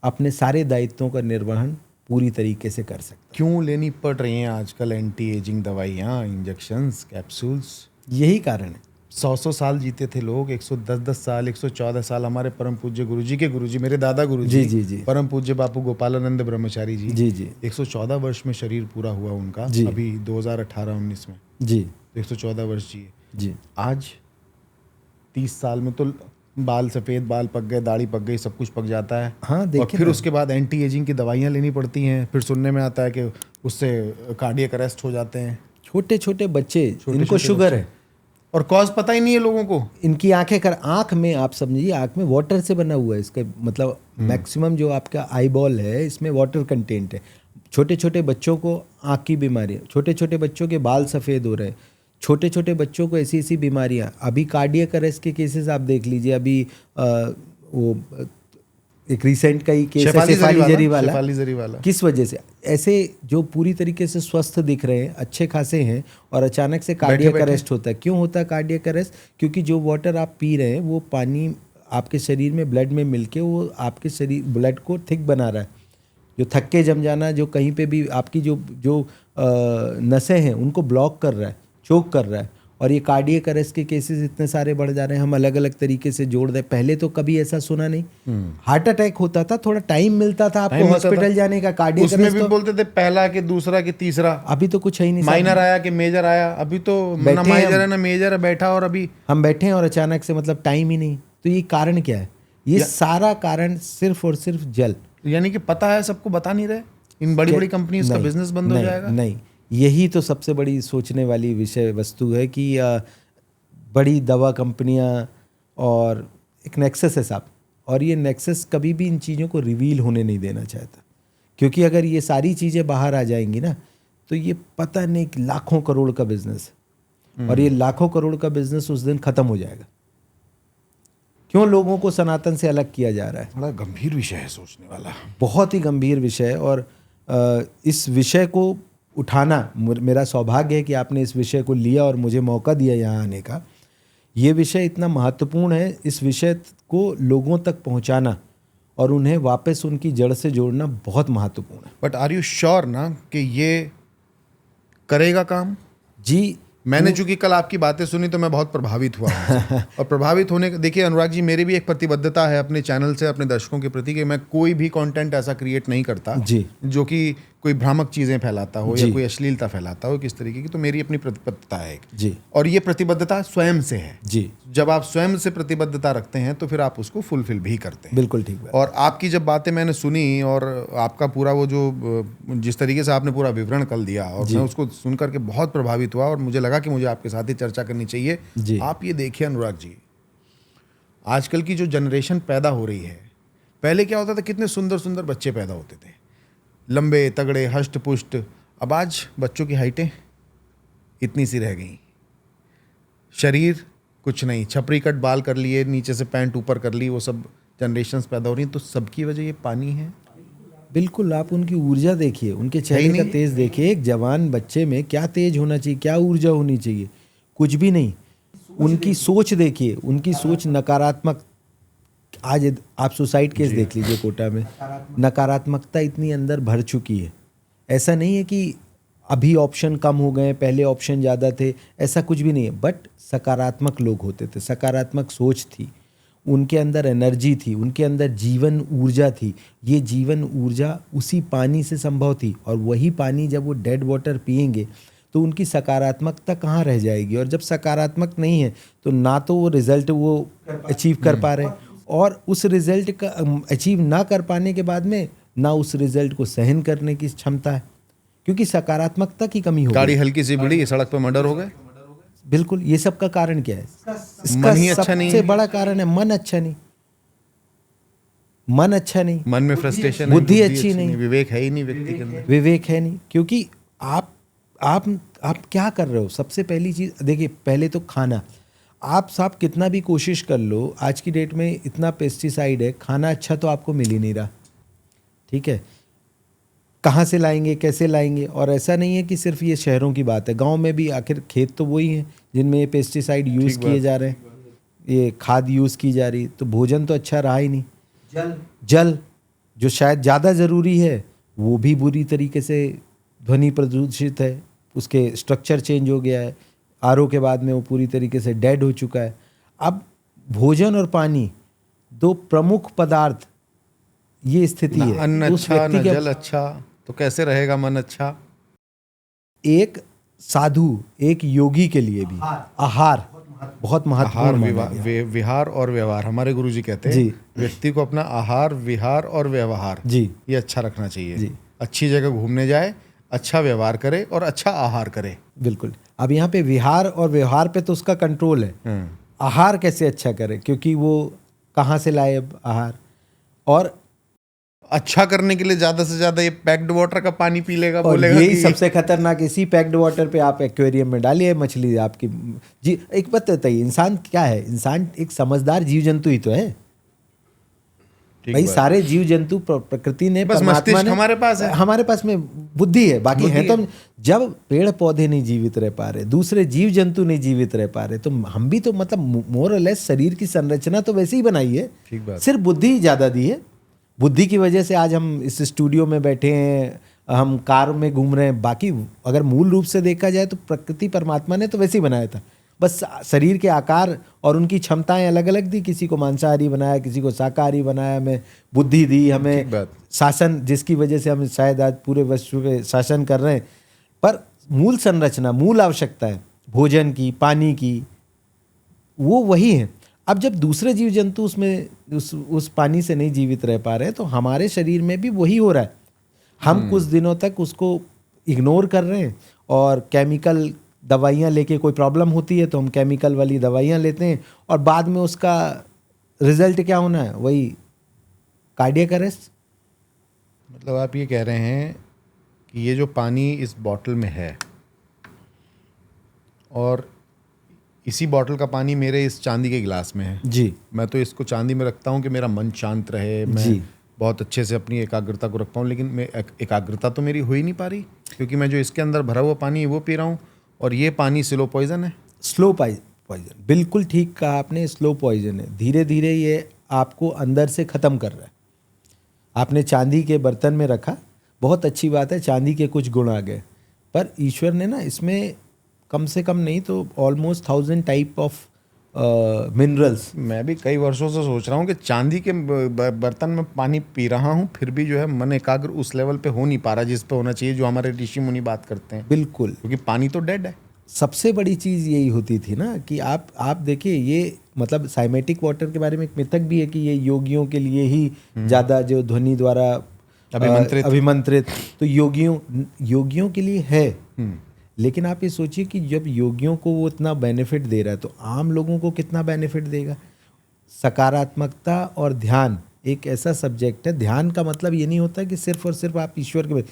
अपने सारे दायित्वों का निर्वहन पूरी तरीके से कर सकता है। क्यों लेनी पड़ रही हैं आजकल एंटी एजिंग दवाइयाँ, इंजेक्शंस, कैप्सूल्स? यही कारण है। 100 साल जीते थे लोग, 110 साल, 114 साल। हमारे परम पूज्य गुरुजी के गुरुजी, मेरे दादा गुरुजी, जी परम पूज्य बापू गोपालानंद ब्रह्मचारी जी 114 वर्ष में शरीर पूरा हुआ उनका, अभी 2018-19 में जी 114 वर्ष जिए जी। आज 30 साल में तो बाल सफ़ेद, बाल पक गए, दाढ़ी पक गई, सब कुछ पक जाता है। हाँ, और फिर उसके बाद एंटी एजिंग की दवाइयाँ लेनी पड़ती हैं। फिर सुनने में आता है कि उससे कार्डियक अरेस्ट हो जाते हैं। छोटे छोटे बच्चे, इनको शुगर है और कॉज पता ही नहीं है लोगों को। इनकी आंख में आप समझिए, आंख में वाटर से बना हुआ है। इसका मतलब मैक्सिमम जो आपका आई बॉल है, इसमें वाटर कंटेंट है। छोटे छोटे बच्चों को आंख की बीमारी, छोटे छोटे बच्चों के बाल सफ़ेद हो रहे हैं, छोटे छोटे बच्चों को ऐसी ऐसी बीमारियां। अभी कार्डियक अरेस्ट के केसेस आप देख लीजिए। अभी वो एक रिसेंट का ही केस है, शेफाली जरी वाला। किस वजह से? ऐसे जो पूरी तरीके से स्वस्थ दिख रहे हैं, अच्छे खासे हैं, और अचानक से कार्डियक अरेस्ट होता है। क्यों होता है कार्डियक अरेस्ट? क्योंकि जो वाटर आप पी रहे हैं वो पानी आपके शरीर में ब्लड में मिलके वो आपके शरीर ब्लड को थिक बना रहा है। जो थक्के जम जाना, जो कहीं पे भी आपकी जो नसें हैं उनको ब्लॉक कर रहा है, चोक कर रहा है। और ये कार्डियक अरेस्ट के केसेस इतने सारे बढ़ जा रहे हैं, हम अलग अलग तरीके से जोड़ दें। पहले तो कभी ऐसा सुना नहीं। हार्ट अटैक होता था, थोड़ा टाइम मिलता था आपको हॉस्पिटल जाने का। कार्डियक उसमें भी बोलते थे पहला कि दूसरा कि तीसरा। अभी तो कुछ है ही नहीं। माइनर आया कि मेजर आया, अभी तो ना माइनर है ना मेजर है, बैठा और अभी हम बैठे हैं और अचानक से मतलब टाइम ही नहीं। तो ये कारण क्या है? ये सारा कारण सिर्फ और सिर्फ जल, यानी कि पता है सबको, बता नहीं रहे। इन बड़ी बड़ी कंपनी का बिजनेस बंद हो जाएगा। नहीं, यही तो सबसे बड़ी सोचने वाली विषय वस्तु है कि बड़ी दवा कंपनियां और एक नेक्सस है साहब, और ये नेक्सस कभी भी इन चीज़ों को रिवील होने नहीं देना चाहता। क्योंकि अगर ये सारी चीज़ें बाहर आ जाएंगी ना, तो ये पता नहीं लाखों करोड़ का बिजनेस है, और ये लाखों करोड़ का बिजनेस उस दिन ख़त्म हो जाएगा। क्यों लोगों को सनातन से अलग किया जा रहा है? बड़ा गंभीर विषय है, सोचने वाला, बहुत ही गंभीर विषय है। और इस विषय को उठाना, मेरा सौभाग्य है कि आपने इस विषय को लिया और मुझे मौका दिया यहाँ आने का। ये विषय इतना महत्वपूर्ण है, इस विषय को लोगों तक पहुँचाना और उन्हें वापस उनकी जड़ से जोड़ना बहुत महत्वपूर्ण है। बट आर यू श्योर ना कि ये करेगा काम? जी, मैंने चूंकि कल आपकी बातें सुनी तो मैं बहुत प्रभावित हुआ और प्रभावित होने का, देखिए अनुराग जी, मेरी भी एक प्रतिबद्धता है अपने चैनल से अपने दर्शकों के प्रति कि मैं कोई भी कंटेंट ऐसा क्रिएट नहीं करता जी जो कि कोई भ्रामक चीज़ें फैलाता हो या जी। कोई अश्लीलता फैलाता हो किस तरीके की, तो मेरी अपनी प्रतिबद्धता है एक। जी और ये प्रतिबद्धता स्वयं से है। जी जब आप स्वयं से प्रतिबद्धता रखते हैं तो फिर आप उसको फुलफिल भी करते हैं। बिल्कुल ठीक बात। और आपकी जब बातें मैंने सुनी और आपका पूरा वो जो जिस तरीके से आपने पूरा विवरण कर दिया, और मैं उसको सुन करके बहुत प्रभावित हुआ और मुझे लगा कि मुझे आपके साथ ही चर्चा करनी चाहिए। जी आप ये देखिए अनुराग जी, आजकल की जो जनरेशन पैदा हो रही है, पहले क्या होता था, कितने सुंदर सुंदर बच्चे पैदा होते थे, लंबे तगड़े हष्ट पुष्ट। अब आज बच्चों की हाइटें इतनी सी रह गई, शरीर कुछ नहीं, छपरी कट बाल कर लिए, नीचे से पैंट ऊपर कर ली, वो सब जनरेशन्स पैदा हो रही हैं। तो सबकी वजह ये पानी है। बिल्कुल, आप उनकी ऊर्जा देखिए, उनके चेहरे का तेज देखिए। एक जवान बच्चे में क्या तेज होना चाहिए, क्या ऊर्जा होनी चाहिए, कुछ भी नहीं। उनकी सोच देखिए, उनकी सोच नकारात्मक। आज आप सुसाइड केस देख लीजिए कोटा में, नकारात्मकता इतनी अंदर भर चुकी है। ऐसा नहीं है कि अभी ऑप्शन कम हो गए, पहले ऑप्शन ज़्यादा थे, ऐसा कुछ भी नहीं है। बट सकारात्मक लोग होते थे, सकारात्मक सोच थी, उनके अंदर एनर्जी थी, उनके अंदर जीवन ऊर्जा थी। ये जीवन ऊर्जा उसी पानी से संभव थी। और वही पानी जब वो डेड वाटर पिएंगे तो उनकी सकारात्मकता कहाँ रह जाएगी। और जब सकारात्मक नहीं है तो ना तो वो रिजल्ट वो अचीव कर पा रहे, और उस रिजल्ट का अचीव ना कर पाने के बाद में ना उस रिजल्ट को सहन करने की क्षमता है, क्योंकि सकारात्मकता की कमी हो गाड़ी गई। हल्की सी भिड़ी, सड़क पर मर्डर हो गए। बिल्कुल, ये सब का कारण क्या है? इसका मन ही अच्छा नहीं सबसे है। बड़ा कारण है मन अच्छा नहीं। मन अच्छा नहीं, मन में फ्रस्ट्रेशन, बुद्धि अच्छी नहीं, विवेक है ही नहीं व्यक्ति के अंदर। विवेक है नहीं। क्योंकि आप क्या कर रहे हो? सबसे पहली चीज देखिए, पहले तो खाना। आप साहब कितना भी कोशिश कर लो, आज की डेट में इतना पेस्टिसाइड है, खाना अच्छा तो आपको मिल ही नहीं रहा। ठीक है, कहाँ से लाएंगे, कैसे लाएंगे? और ऐसा नहीं है कि सिर्फ ये शहरों की बात है, गांव में भी आखिर खेत तो वही हैं जिनमें ये पेस्टिसाइड यूज़ किए जा रहे हैं, ये खाद यूज़ की जा रही। तो भोजन तो अच्छा रहा ही नहीं। जल जो शायद ज़्यादा ज़रूरी है वो भी बुरी तरीके से ध्वनि प्रदूषित है, उसके स्ट्रक्चर चेंज हो गया है। आरओ के बाद में वो पूरी तरीके से डेड हो चुका है। अब भोजन और पानी दो प्रमुख पदार्थ, ये स्थिति है। अन्न उस अच्छा व्यक्ति न के जल अच्छा, तो कैसे रहेगा मन अच्छा? एक साधु, एक योगी के लिए भी आहार बहुत आहार, महत्वपूर्ण माना गया। विहार और व्यवहार, हमारे गुरुजी कहते हैं जी। व्यक्ति को अपना आहार, विहार और व्यवहार जी ये अच्छा रखना चाहिए। जी। अच्छी जगह घूमने जाए, अच्छा व्यवहार करे और अच्छा आहार करे। बिल्कुल। अब यहाँ पे विहार और व्यवहार पे तो उसका कंट्रोल है। आहार कैसे अच्छा करे, क्योंकि वो कहाँ से लाए अब आहार। और अच्छा करने के लिए ज्यादा से ज्यादा ये पैक्ड वाटर का पानी पी लेगा, और बोलेगा यही कि सबसे खतरनाक, इसी पैक्ड वाटर पे आप एक्वेरियम में डालिए मछली आपकी। जी, एक बात बताइए, इंसान क्या है? इंसान एक समझदार जीव जंतु ही तो है ठीक भाई। बात। सारे जीव जंतु प्रकृति ने, बस परमात्मा मस्तिष्क ने, हमारे पास है। हमारे पास में बुद्धि है, बाकी है तो। जब पेड़ पौधे नहीं जीवित रह पा रहे, दूसरे जीव जंतु नहीं जीवित रह पा रहे, तो हम भी तो मतलब मोर और लेस शरीर की संरचना तो वैसे ही बनाई है, ठीक बात। सिर्फ बुद्धि ही ज्यादा दी है। बुद्धि की वजह से आज हम इस स्टूडियो में बैठे हैं, हम कार में घूम रहे हैं। बाकी अगर मूल रूप से देखा जाए तो प्रकृति, परमात्मा ने तो वैसे ही बनाया था, बस शरीर के आकार और उनकी क्षमताएं अलग अलग दी। किसी को मांसाहारी बनाया, किसी को शाकाहारी बनाया, हमें बुद्धि दी, हमें शासन, जिसकी वजह से हम शायद आज पूरे विश्व पे शासन कर रहे हैं। पर मूल संरचना, मूल आवश्यकता है भोजन की, पानी की, वो वही है। अब जब दूसरे जीव जंतु उसमें उस पानी से नहीं जीवित रह पा रहे, तो हमारे शरीर में भी वही हो रहा है। हम कुछ दिनों तक उसको इग्नोर कर रहे हैं और केमिकल दवाइयाँ लेके, कोई प्रॉब्लम होती है तो हम केमिकल वाली दवाइयाँ लेते हैं, और बाद में उसका रिजल्ट क्या होना है? वही कार्डियक अरेस्ट। मतलब आप ये कह रहे हैं कि ये जो पानी इस बॉटल में है, और इसी बॉटल का पानी मेरे इस चांदी के गिलास में है जी, मैं तो इसको चांदी में रखता हूँ कि मेरा मन शांत रहे, मैं बहुत अच्छे से अपनी एकाग्रता को रख पाऊँ। लेकिन मैं एकाग्रता तो मेरी हो ही नहीं पा रही, क्योंकि मैं जो इसके अंदर भरा हुआ पानी है वो पी रहा हूँ, और ये पानी स्लो पॉइजन है। स्लो पॉइजन, बिल्कुल ठीक कहा आपने, स्लो पॉइजन है। धीरे धीरे ये आपको अंदर से ख़त्म कर रहा है। आपने चांदी के बर्तन में रखा, बहुत अच्छी बात है, चांदी के कुछ गुण आ गए, पर ईश्वर ने ना इसमें कम से कम नहीं तो ऑलमोस्ट 1000 टाइप ऑफ मिनरल्स। मैं भी कई वर्षों से सोच रहा हूँ कि चांदी के बर्तन में पानी पी रहा हूँ, फिर भी जो है मन एकाग्र उस लेवल पे हो नहीं पा रहा जिस पे होना चाहिए, जो हमारे ऋषि मुनि बात करते हैं, बिल्कुल। क्योंकि पानी तो डेड है। सबसे बड़ी चीज़ यही होती थी ना कि आप देखिए, ये मतलब साइमेटिक वाटर के बारे में एक मिथक भी है कि ये योगियों के लिए ही ज़्यादा, जो ध्वनि द्वारा अभिमंत्रित, तो योगियों के लिए है। लेकिन आप ये सोचिए कि जब योगियों को वो इतना बेनिफिट दे रहा है तो आम लोगों को कितना बेनिफिट देगा। सकारात्मकता और ध्यान एक ऐसा सब्जेक्ट है, ध्यान का मतलब ये नहीं होता कि सिर्फ और सिर्फ आप ईश्वर के,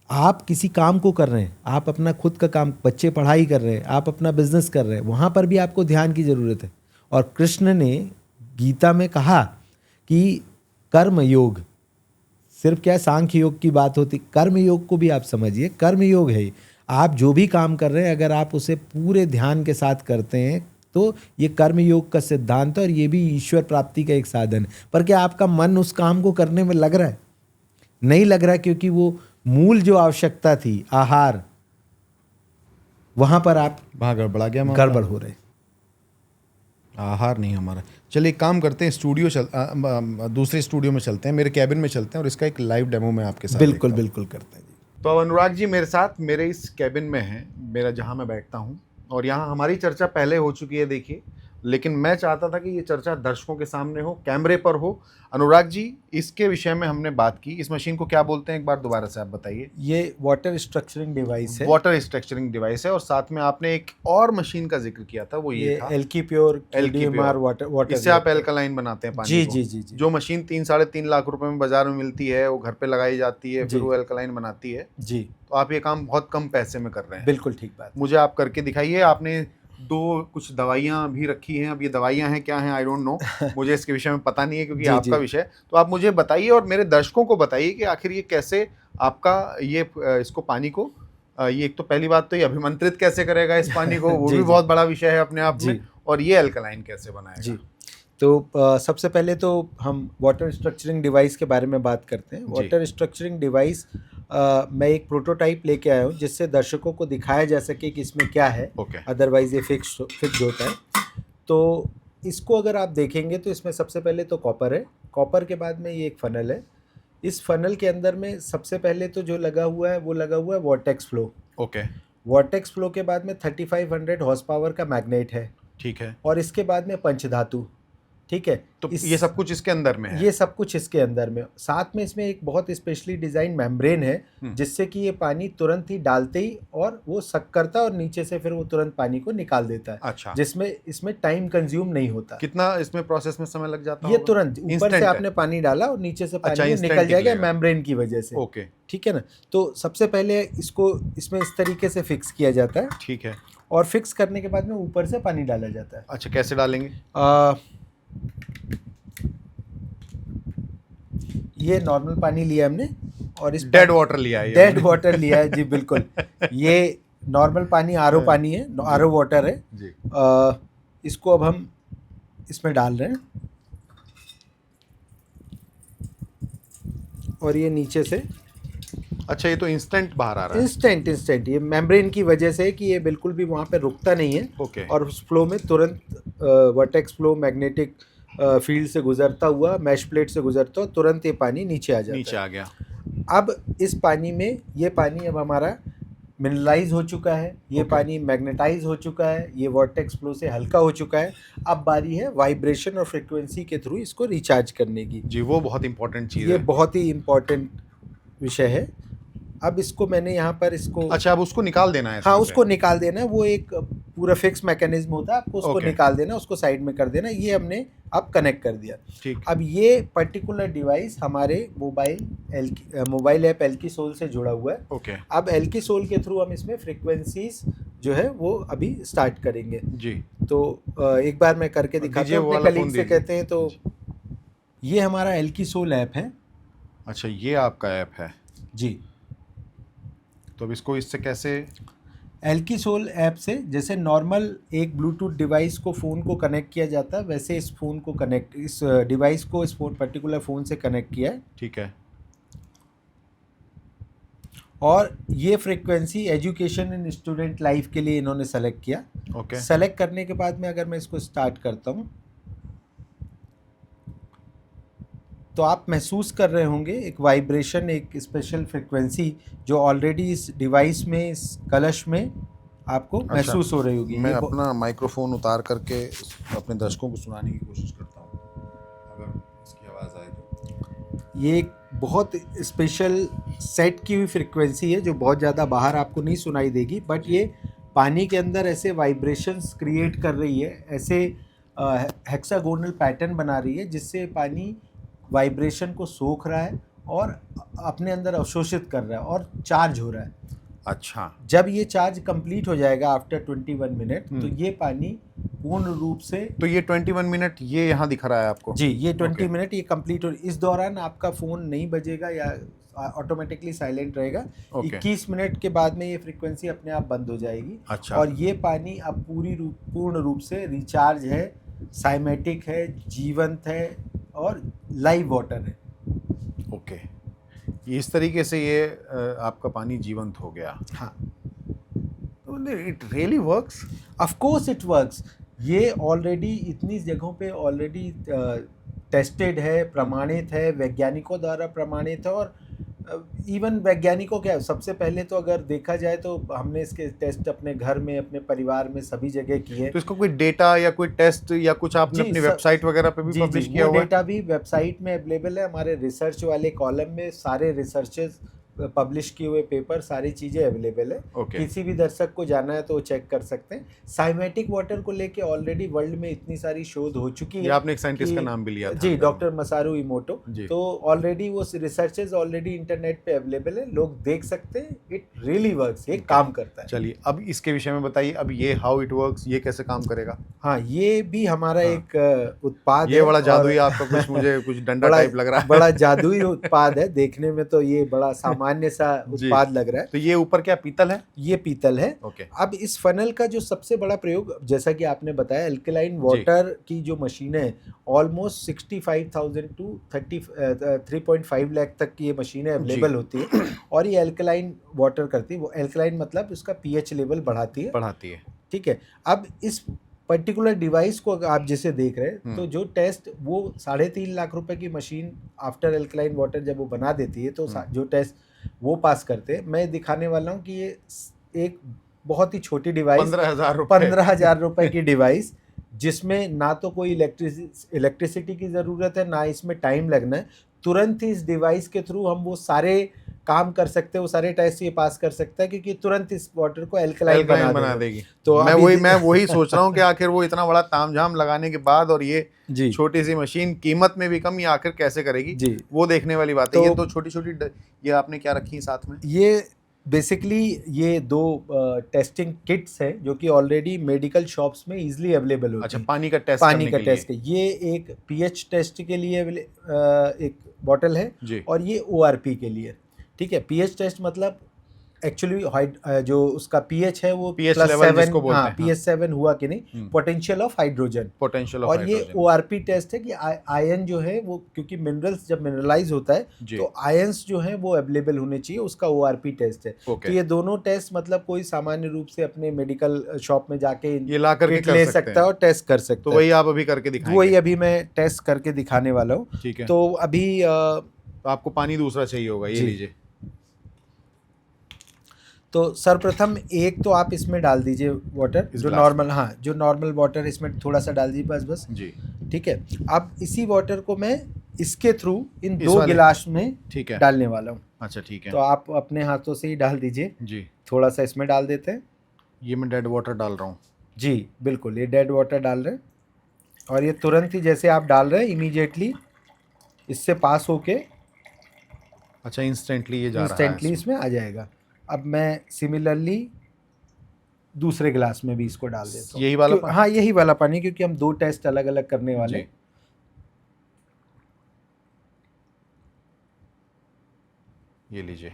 आप किसी काम को कर रहे हैं, आप अपना खुद का काम, बच्चे पढ़ाई कर रहे हैं, आप अपना बिजनेस कर रहे हैं, वहाँ पर भी आपको ध्यान की ज़रूरत है। और कृष्ण ने गीता में कहा कि कर्म योग, सिर्फ क्या सांख्य योग की बात होती, कर्म योग को भी आप समझिए, कर्म योग है। आप जो भी काम कर रहे हैं अगर आप उसे पूरे ध्यान के साथ करते हैं तो ये कर्म योग का सिद्धांत है और ये भी ईश्वर प्राप्ति का एक साधन है। पर क्या आपका मन उस काम को करने में लग रहा है? नहीं लग रहा है, क्योंकि वो मूल जो आवश्यकता थी, आहार, वहां पर आप वहाँ गड़बड़ा गया, गड़बड़ हो रहे। आहार नहीं हमारा। चलिए एक काम करते हैं, दूसरे स्टूडियो में चलते हैं, मेरे कैबिन में चलते हैं और इसका एक लाइव डेमो मैं आपके साथ बिल्कुल देखता हूं। बिल्कुल करते हैं जी। तो अब अनुराग जी मेरे साथ मेरे इस कैबिन में हैं, मेरा जहां मैं बैठता हूं, और यहाँ हमारी चर्चा पहले हो चुकी है देखिए, लेकिन मैं चाहता था कि ये चर्चा दर्शकों के सामने हो, कैमरे पर हो। अनुराग जी, इसके विषय में हमने बात की, इस मशीन को क्या बोलते हैं, एक बार दोबारा से आप बताइए। ये वाटर स्ट्रक्चरिंग डिवाइस है। वाटर स्ट्रक्चरिंग डिवाइस है, और साथ में आपने एक और मशीन का जिक्र किया था, वो ये था एल्की प्योर एल्कीप्योर वाटर। इससे आप एल्कलाइन बनाते हैं पानी जी को। जी जी जी जो मशीन 3-3.5 लाख रुपए में बाजार में मिलती है, वो घर पे लगाई जाती है, फिर जी। वो एल्कलाइन बनाती है। जी तो आप ये काम बहुत कम पैसे में कर रहे हैं। बिल्कुल ठीक बात। मुझे आप करके दिखाइए। आपने कुछ दवाइयाँ भी रखी हैं, अब ये दवाइयाँ हैं क्या हैं आई डोंट नो, मुझे इसके विषय में पता नहीं है क्योंकि जी, आपका जी। विषय। तो आप मुझे बताइए और मेरे दर्शकों को बताइए कि आखिर ये कैसे आपका ये इसको पानी को ये, एक तो पहली बात तो ये अभिमंत्रित कैसे करेगा इस पानी को, वो जी, भी जी। बहुत बड़ा विषय है अपने आप जी। में, और ये अल्कलाइन कैसे बनाएगा। जी, तो सबसे पहले तो हम वाटर स्ट्रक्चरिंग डिवाइस के बारे में बात करते हैं। वाटर स्ट्रक्चरिंग डिवाइस मैं एक प्रोटोटाइप लेके आया हूँ जिससे दर्शकों को दिखाया जा सके कि इसमें क्या है। अदरवाइज ये फिक्स होता है। तो इसको अगर आप देखेंगे तो इसमें सबसे पहले तो कॉपर है, कॉपर के बाद में ये एक फनल है। इस फनल के अंदर में सबसे पहले तो जो लगा हुआ है वो लगा हुआ है वॉर्टेक्स फ्लो। वॉर्टेक्स फ्लो के बाद में 3500 हॉर्स पावर का मैग्नेट है। ठीक है। और इसके बाद में पंचधातु। ठीक है। तो ये सब कुछ इसके अंदर में है। ये सब कुछ इसके अंदर में, साथ में इसमें एक बहुत स्पेशली डिजाइन मेम्ब्रेन है जिससे कि ये पानी तुरंत ही डालते ही और वो सक करता है और नीचे से फिर वो तुरंत पानी को निकाल देता है। अच्छा। जिसमें इसमें टाइम कंज्यूम नहीं होता। कितना इसमें प्रोसेस में समय लग जाता है? ये तुरंत ऊपर से आपने पानी डाला और नीचे से पानी निकल जाएगा मेम्ब्रेन की वजह से। ओके, ठीक है ना। तो सबसे पहले इसको इसमें इस तरीके से फिक्स किया जाता है। ठीक है। और फिक्स करने के बाद में ऊपर से पानी डाला जाता है। अच्छा, कैसे डालेंगे? ये नॉर्मल पानी लिया हमने और इस डेड वाटर लिया है। डेड वाटर लिया है जी, बिल्कुल। ये नॉर्मल पानी, आरओ पानी है, आरओ वाटर है जी। इसको अब हम इसमें डाल रहे हैं और ये नीचे से। अच्छा, ये तो इंस्टेंट बाहर आ रहा है। इंस्टेंट ये मेम्ब्रेन की वजह से कि ये बिल्कुल भी वहाँ पे रुकता नहीं है। ओके। और उस फ्लो में तुरंत वर्टेक्स फ्लो मैग्नेटिक फील्ड से गुजरता हुआ, मैश प्लेट से गुजरता हुआ तुरंत ये पानी नीचे आ जाता है। नीचे आ गया। अब इस पानी में, ये पानी अब हमारा मिनरलाइज हो चुका है, ये पानी मैग्नेटाइज हो चुका है, ये वर्टेक्स फ्लो से हल्का हो चुका है। अब बारी है वाइब्रेशन और फ्रिक्वेंसी के थ्रू इसको रिचार्ज करने की। जी, वो बहुत इंपॉर्टेंट चीज़ है। ये बहुत ही इंपॉर्टेंट विषय है। अब इसको मैंने यहाँ पर इसको, अच्छा, अब उसको निकाल देना है? हाँ, उसको निकाल देना है। वो एक पूरा फिक्स मैकेनिज्म होता है, आपको उसको निकाल देना, उसको साइड में कर देना। ये हमने अब कनेक्ट कर दिया। ठीक। अब ये पर्टिकुलर डिवाइस हमारे मोबाइल ऐप एल्की सोल से जुड़ा हुआ है। ओके। अब एल्की सोल के थ्रू हम इसमें फ्रीक्वेंसीज जो है वो अभी स्टार्ट करेंगे जी। तो एक बार मैं करके दिखाता हूँ, अपने कलीग से कहते हैं। तो ये हमारा एल्की सोल ऐप है। अच्छा, ये आपका ऐप है जी। तो अब इसको इससे कैसे? एल्की सोल ऐप से जैसे नॉर्मल एक ब्लूटूथ डिवाइस को फ़ोन को कनेक्ट किया जाता है, वैसे इस फ़ोन को कनेक्ट, इस डिवाइस को इस पर्टिकुलर फ़ोन से कनेक्ट किया है। ठीक है। और ये frequency education and student life के लिए इन्होंने सेलेक्ट किया। ओके। सेलेक्ट करने के बाद में अगर मैं इसको स्टार्ट करता हूँ तो आप महसूस कर रहे होंगे एक वाइब्रेशन, एक स्पेशल फ्रिक्वेंसी जो ऑलरेडी इस डिवाइस में, इस कलश में आपको महसूस हो रही होगी। मैं ये अपना माइक्रोफोन उतार करके अपने दर्शकों को सुनाने की कोशिश करता हूँ, अगर इसकी आवाज़ आए तो। ये एक बहुत स्पेशल सेट की हुई फ्रिक्वेंसी है जो बहुत ज़्यादा बाहर आपको नहीं सुनाई देगी, बट ये पानी के अंदर ऐसे वाइब्रेशंस क्रिएट कर रही है, ऐसे हेक्सागोनल पैटर्न बना रही है जिससे पानी वाइब्रेशन को सोख रहा है और अपने अंदर अवशोषित कर रहा है और चार्ज हो रहा है। अच्छा। जब ये चार्ज कंप्लीट हो जाएगा आफ्टर 21 मिनट तो ये पानी पूर्ण रूप से, तो ये 21 मिनट ये यहाँ दिख रहा है आपको? जी, ये 20 Okay. मिनट ये कंप्लीट हो, इस दौरान आपका फ़ोन नहीं बजेगा या ऑटोमेटिकली साइलेंट रहेगा। Okay. 21 मिनट के बाद में ये फ्रीक्वेंसी अपने आप बंद हो जाएगी। अच्छा। और ये पानी अब पूर्ण रूप से रिचार्ज है, साइमेटिक है, जीवंत है और लाइव वाटर है। ओके। इस तरीके से ये आपका पानी जीवंत हो गया। हाँ, it really works? Of course it works. ये ऑलरेडी इतनी जगहों पे ऑलरेडी टेस्टेड है, प्रमाणित है, वैज्ञानिकों द्वारा प्रमाणित है। और इवन वैज्ञानिकों क्या, सबसे पहले तो अगर देखा जाए तो हमने इसके टेस्ट अपने घर में, अपने परिवार में, सभी जगह किए। तो इसका कोई डेटा या कोई टेस्ट या कुछ आपने अपनी वेबसाइट वगैरह पे भी पब्लिश किया हुआ है? डेटा भी वेबसाइट में अवेलेबल है। हमारे रिसर्च वाले कॉलम में सारे रिसर्चेस पब्लिश किए हुए पेपर, सारी चीज़ें अवेलेबल है। Okay. किसी भी दर्शक को जाना है तो वो चेक कर सकते हैं। साइमेटिक वाटर को लेके ऑलरेडी वर्ल्ड में इतनी सारी शोध हो चुकी है। ये आपने एक साइंटिस्ट का नाम भी लिया था। जी, डॉक्टर मसारू इमोटो। जी। तो ऑलरेडी वो रिसर्चेस ऑलरेडी इंटरनेट पे अवेलेबल है, लोग देख सकते हैं। इट रियली वर्क्स, ये काम करता है। चलिए अब इसके विषय में बताइए, अब ये हाउ इट वर्क्स, ये कैसे काम करेगा? हाँ, ये भी हमारा एक उत्पाद ये है। बड़ा जादुई और आपका कुछ मुझे कुछ डंडा बड़ा टाइप लग रहा है। बड़ा जादुई उत्पाद है। देखने में तो ये बड़ा सामान्य सा उत्पाद लग रहा है। तो ये ऊपर क्या पीतल है? ये पीतल है। ओके। अब इस फनल का जो सबसे बड़ा प्रयोग, जैसा कि आपने बताया, अल्कलाइन वाटर की जो मशीनें हैं, ऑलमोस्ट 65,000 टू 3.5 लाख तक की ये मशीनें अवेलेबल होती है। और ये अल्कलाइन वाटर करती है। वो अल्कलाइन मतलब उसका पीएच लेवल बढ़ाती है। ठीक है। अब इस पर्टिकुलर डिवाइस को आप जैसे देख रहे हैं, तो जो टेस्ट वो 3.5 लाख रुपए की मशीन आफ्टर अल्कलाइन वाटर जब वो बना देती है, तो जो टेस्ट वो पास करते हैं, मैं दिखाने वाला हूँ कि ये एक बहुत ही छोटी डिवाइस, 15,000 रुपए की डिवाइस, जिसमें ना तो कोई इलेक्ट्रिसिटी की ज़रूरत है, ना इसमें टाइम लगना है। तुरंत ही इस डिवाइस के थ्रू हम वो सारे काम कर सकते हैं, वो सारे टेस्ट ये पास कर सकता है, क्योंकि तुरंत इस वाटर को अल्कलाइन बना देगी। तो मैं वही सोच रहा हूँ कि आखिर वो इतना बड़ा तामझाम लगाने के बाद और ये छोटी सी मशीन कीमत में भी कम, ये आखिर कैसे करेगी जी, वो देखने वाली बात है। ये तो छोटी छोटी ये आपने क्या रखी साथ में? ये बेसिकली ये 2 टेस्टिंग किट्स है जो कि ऑलरेडी मेडिकल शॉप्स में इजीली अवेलेबल होती है। अच्छा, पानी का टेस्ट है। ये एक पीएच टेस्ट के लिए एक बॉटल है और ये ओआरपी के लिए। ठीक है। पीएच टेस्ट मतलब एक्चुअली जो उसका पीएच है वो +7, हाँ, pH 7 हुआ कि नहीं, पोटेंशियल ऑफ हाइड्रोजन। और ये ओआरपी टेस्ट है कि आयन जो है वो, क्योंकि मिनरल्स जब मिनरलाइज होता है तो आयंस जो है वो अवेलेबल होने चाहिए, उसका ओआरपी टेस्ट है। तो ये दोनों टेस्ट मतलब कोई सामान्य रूप से अपने मेडिकल शॉप में जाके ये ला करके ले सकता है और टेस्ट कर सकता है। तो वही आप अभी करके दिखाएंगे? वही अभी मैं टेस्ट करके दिखाने वाला हूँ। ठीक है। तो अभी तो आपको पानी दूसरा चाहिए होगा, ये लीजिए। तो सर्वप्रथम एक तो आप इसमें डाल दीजिए वाटर, जो नॉर्मल, हाँ, जो नॉर्मल वाटर, इसमें थोड़ा सा डाल दीजिए बस जी। ठीक है। अब इसी वाटर को मैं इसके थ्रू इन 2 गिलास में डालने वाला हूँ। अच्छा, ठीक है। तो आप अपने हाथों से ही डाल दीजिए जी। थोड़ा सा इसमें डाल देते हैं। ये मैं डेड वाटर डाल रहा हूँ जी, बिल्कुल, ये डेड वाटर डाल रहे हैं। और ये तुरंत ही जैसे आप डाल रहे हैं, इमीडिएटली इससे पास होके, अच्छा, इंस्टेंटली ये जा रहा है, इंस्टेंटली इसमें आ जाएगा। अब मैं सिमिलरली दूसरे गिलास में भी इसको डाल देता हूँ। यही वाला पानी? हाँ, यही वाला पानी, क्योंकि हम 2 टेस्ट अलग अलग करने वाले हैं। ये लीजिए।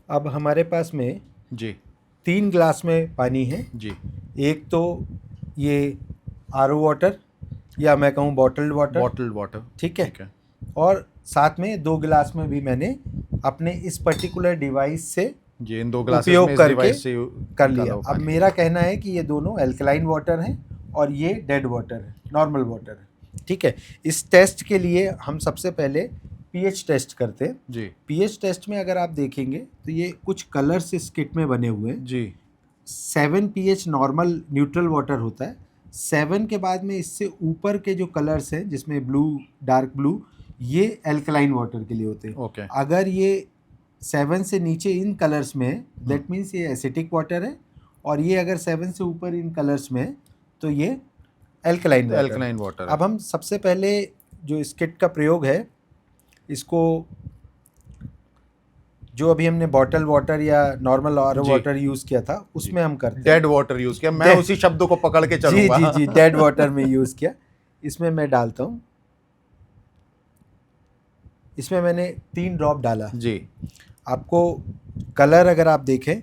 अब हमारे पास में जी 3 ग्लास में पानी है। जी। एक तो ये आरओ वाटर या मैं कहूँ बॉटल्ड वाटर, बॉटल्ड वाटर। ठीक है। और साथ में 2 गिलास में भी मैंने अपने इस पर्टिकुलर डिवाइस से जी, इन 2 ग्लासेस उपयोग में इस करके डिवाइस से कर निकाला लिया। हुआ अब पानी। मेरा कहना है कि ये दोनों एल्कलाइन वाटर हैं और ये डेड वाटर है, नॉर्मल वाटर है, ठीक है। इस टेस्ट के लिए हम सबसे पहले पीएच टेस्ट करते हैं। जी पीएच टेस्ट में अगर आप देखेंगे तो ये कुछ कलर्स इस किट में बने हुए हैं। जी 7 pH नॉर्मल न्यूट्रल वाटर होता है। 7 के बाद में इससे ऊपर के जो कलर्स हैं जिसमें ब्लू, डार्क ब्लू, ये एल्कलाइन वाटर के लिए होते हैं। ओके। अगर ये 7 से नीचे इन कलर्स में है दैट मीन्स ये एसिटिक वाटर है, और ये अगर 7 से ऊपर इन कलर्स में है तो ये एल्कलाइन वाटर। Alkaline water. अब हम सबसे पहले जो इस किट का प्रयोग है, इसको जो अभी हमने बॉटल वाटर या नॉर्मल आरओ जी। वाटर यूज किया था उसमें हम करते हैं डेड वाटर यूज किया। मैं Dead- उसी शब्दों को पकड़ के जी चलूंगा। जी जी डेड वाटर में यूज किया। इसमें मैं डालता हूँ, इसमें मैंने 3 ड्रॉप डाला। जी। आपको कलर अगर आप देखें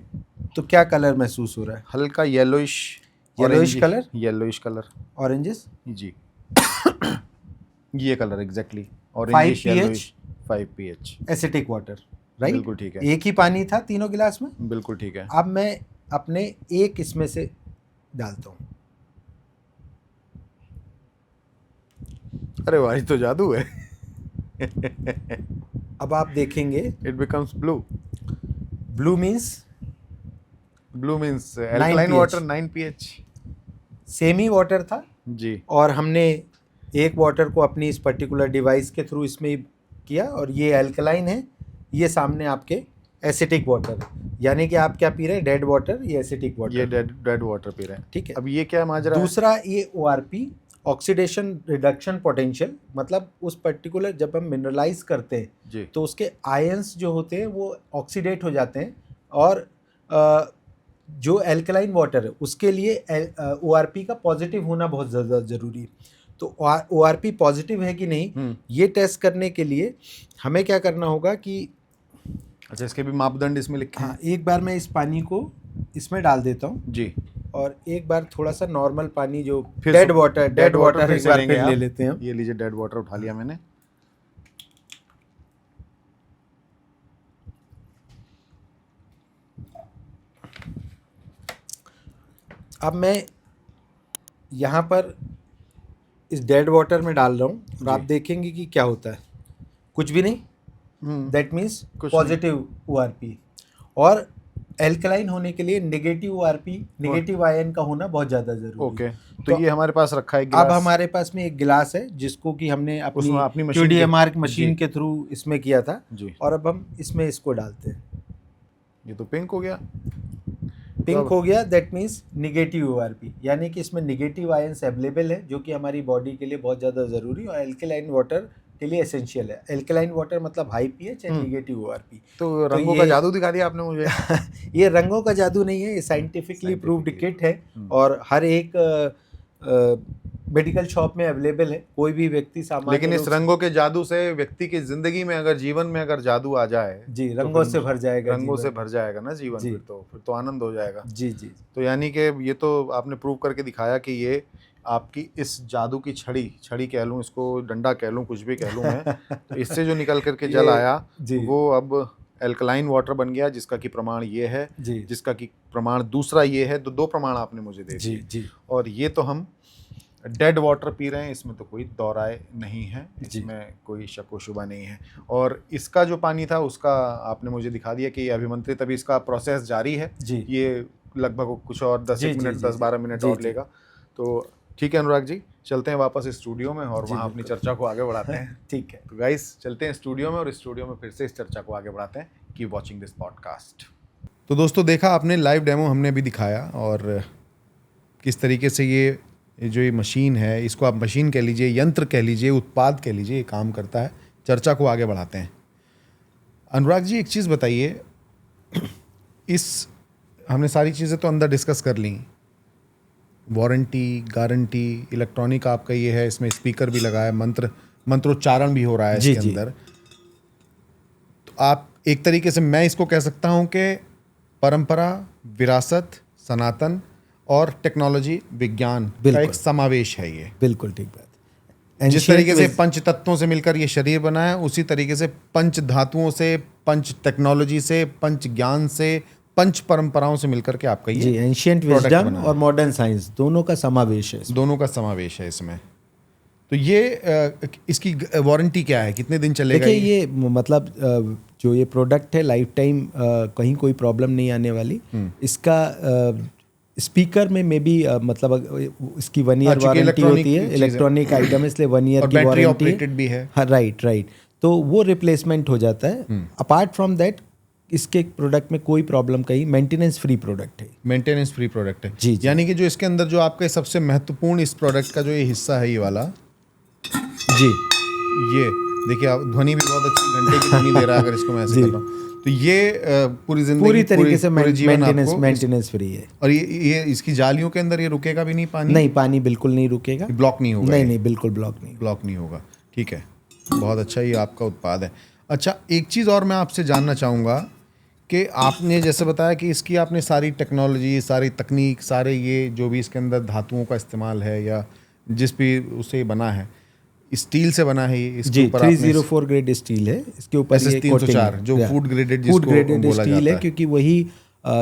तो क्या कलर महसूस हो रहा है? हल्का yellowish colour, yellowish colour, oranges. जी। ये colour exactly 5 orangish pH, yellowish, 5 pH। Acetic water, right? बिल्कुल ठीक है। एक ही पानी था तीनों गिलास में। बिल्कुल ठीक है। अब मैं अपने एक इसमें से डालता हूँ। अरे भाई तो जादू है। अब आप देखेंगे it becomes blue. Blue means alkaline pH। Water 9 pH। Same he water था, जी और हमने एक वाटर को अपनी इस पर्टिकुलर डिवाइस के थ्रू इसमें किया, और ये एल्कलाइन है, ये सामने आपके एसिटिक वाटर है। यानी कि आप क्या पी रहे हैं? डेड वाटर, ये एसिटिक वाटर। ये डेड वाटर पी रहे हैं। ठीक है। अब ये क्या माजरा है? दूसरा ये ORP, ऑक्सीडेशन रिडक्शन पोटेंशियल, मतलब उस पर्टिकुलर जब हम मिनरलाइज करते हैं जी तो उसके आयंस जो होते हैं वो ऑक्सीडेट हो जाते हैं, और जो एल्कलाइन वाटर है उसके लिए ORP का पॉजिटिव होना बहुत ज़्यादा ज़रूरी है। तो ORP पॉजिटिव है कि नहीं, ये टेस्ट करने के लिए हमें क्या करना होगा कि अच्छा, इसके भी मापदंड इसमें लिखे हैं। हाँ, एक बार मैं इस पानी को इसमें डाल देता हूँ, जी। और एक बार थोड़ा सा नॉर्मल पानी जो फिर डेड से- वाटर फिर एक बार से लेंगे फिर ले आप। लेते हैं। ये लीजिए, डेड वाटर उठा लिया मैंने। अब मैं यहाँ पर इस डेड वाटर में डाल रहा हूँ, और आप देखेंगे कि क्या होता है। कुछ भी नहीं, दैट मीन्स कुछ पॉजिटिव ORP। और एल्कलाइन होने के लिए नेगेटिव ORP, नेगेटिव आयन का होना बहुत ज़्यादा ज़रूरी है। ओके, तो ये हमारे पास रखा है अब गिलास। हमारे पास में एक गिलास है जिसको कि हमने उसमें अपनी अपनी मशीन QDMR के- मशीन जी। के थ्रू इसमें किया था, जी। और अब हम इसमें इसको डालते हैं। ये तो पिंक हो गया। पिंक हो गया, दैट मीन्स निगेटिव ORP, यानी कि इसमें निगेटिव आयंस अवेलेबल है जो कि हमारी बॉडी के लिए बहुत ज़्यादा ज़रूरी और एल्कलाइन वाटर के लिए एसेंशियल है। एल्कलाइन वाटर मतलब high pH and negative ORP। तो रंगों का जादू दिखा दिया आपने मुझे। ये रंगों का जादू नहीं है, ये साइंटिफिकली प्रूव्ड किट है, और हर एक मेडिकल शॉप में अवेलेबल है। कोई भी व्यक्ति सामान्य लेकिन इस रंगों के जादू से व्यक्ति की जिंदगी में अगर जीवन में अगर जादू आ जाए, जी, तो रंगों फिर से भर जाएगा रंगों जीवन। से भर जाएगा ना जीवन। जी। फिर तो आनंद हो जाएगा। जी जी तो यानी कि ये तो आपने प्रूव करके दिखाया कि ये आपकी इस जादू की छड़ी कह लूँ, इसको डंडा कह लूँ, कुछ भी कह लूँ मैं, तो इससे जो निकल करके जल आया जी। वो अब एल्कलाइन वाटर बन गया, जिसका कि प्रमाण ये है, जी जिसका कि प्रमाण दूसरा ये है। तो 2 प्रमाण आपने मुझे दे जी दिए। जी और ये तो हम डेड वाटर पी रहे हैं, इसमें तो कोई दौराए नहीं है, जी। इसमें कोई शक व शुबा नहीं है। और इसका जो पानी था उसका आपने मुझे दिखा दिया कि ये अभिमंत्रित, अभी इसका प्रोसेस जारी है। जी ये लगभग कुछ और 10 जी, जी, मिनट जी, 10-12 मिनट जी, और जी। लेगा। तो ठीक है अनुराग जी, चलते हैं वापस स्टूडियो में और जी, वहाँ अपनी बिल्कुल। चर्चा को आगे बढ़ाते हैं। ठीक है। तो गाइस चलते हैं स्टूडियो में, और स्टूडियो में फिर से इस चर्चा को आगे बढ़ाते हैं। Keep watching this podcast. तो दोस्तों, देखा आपने, लाइव डेमो हमने भी दिखाया, और किस तरीके से ये जो ये मशीन है, इसको आप मशीन कह लीजिए, यंत्र कह लीजिए, उत्पाद कह लीजिए, ये काम करता है। चर्चा को आगे बढ़ाते हैं। अनुराग जी, एक चीज़ बताइए, इस हमने सारी चीज़ें तो अंदर डिस्कस कर ली, वारंटी, गारंटी, इलेक्ट्रॉनिक आपका ये है, इसमें स्पीकर भी लगा है, मंत्रोच्चारण भी हो रहा है जी, इसके जी। अंदर। तो आप एक तरीके से मैं इसको कह सकता हूँ कि परंपरा, विरासत, सनातन और टेक्नोलॉजी, विज्ञान का बिल्कुल। एक समावेश है ये। बिल्कुल ठीक बात। जिस तरीके से पंच तत्वों से मिलकर ये शरीर बना है, उसी तरीके से पंच धातुओं से, पंच टेक्नोलॉजी से, पंच ज्ञान से, पंच परंपराओं से मिलकर के आपका जी, ये एंशिएंट product विजडम बना है। और मॉडर्न साइंस दोनों का समावेश है इसमें। दोनों का समावेश है इसमें। तो ये इसकी वारंटी क्या है, कितने दिन चलेगा देखिए ये मतलब जो ये प्रोडक्ट है लाइफ टाइम कहीं कोई प्रॉब्लम नहीं आने वाली। इसका स्पीकर में मे बी मतलब इसकी 1 ईयर चूंकि वारंटी electronic होती है, चीज़ है। इलेक्ट्रॉनिक आइटम है इसलिए 1 ईयर और की बैटरी वारंटी ऑपरेटेड भी है। हाँ, राइट। तो वो रिप्लेसमेंट हो जाता है। अपार्ट फ्रॉम दैट इसके प्रोडक्ट में कोई प्रॉब्लम कहीं, मेंटेनेंस फ्री प्रोडक्ट है। मेंटेनेंस फ्री प्रोडक्ट है। जी, जी। यानी कि जो इसके अंदर जो आपका सबसे महत्वपूर्ण इस प्रोडक्ट का जो ये हिस्सा है, ये वाला, जी ये देखिए, आप ध्वनि भी बहुत अच्छी घंटे की ध्वनि दे रहा है अगर इसको मैं ऐसे कर रहा हूँ। तो ये पूरी जिंदगी, पूरी तरीके से पूरे जीवन मेंटेनेंस फ्री है। और ये इसकी जालियों के अंदर ये रुकेगा भी नहीं पानी? नहीं, पानी बिल्कुल नहीं रुकेगा। ब्लॉक नहीं होगा? नहीं, बिल्कुल ब्लॉक नहीं होगा। ठीक है, बहुत अच्छा ये आपका उत्पाद है। अच्छा, एक चीज़ और मैं आपसे जानना चाहूँगा कि आपने जैसे बताया कि इसकी आपने सारी टेक्नोलॉजी, सारी तकनीक, सारे ये जो भी इसके अंदर धातुओं का इस्तेमाल है या जिस भी उससे बना है, स्टील से बना है ये। इसके जी, ऊपर 304 ग्रेड स्टील है। इसके ऊपर ये कोटिंग SS304 जो फूड ग्रेडेड जिसको बोला स्टील जाता है, है। क्योंकि वही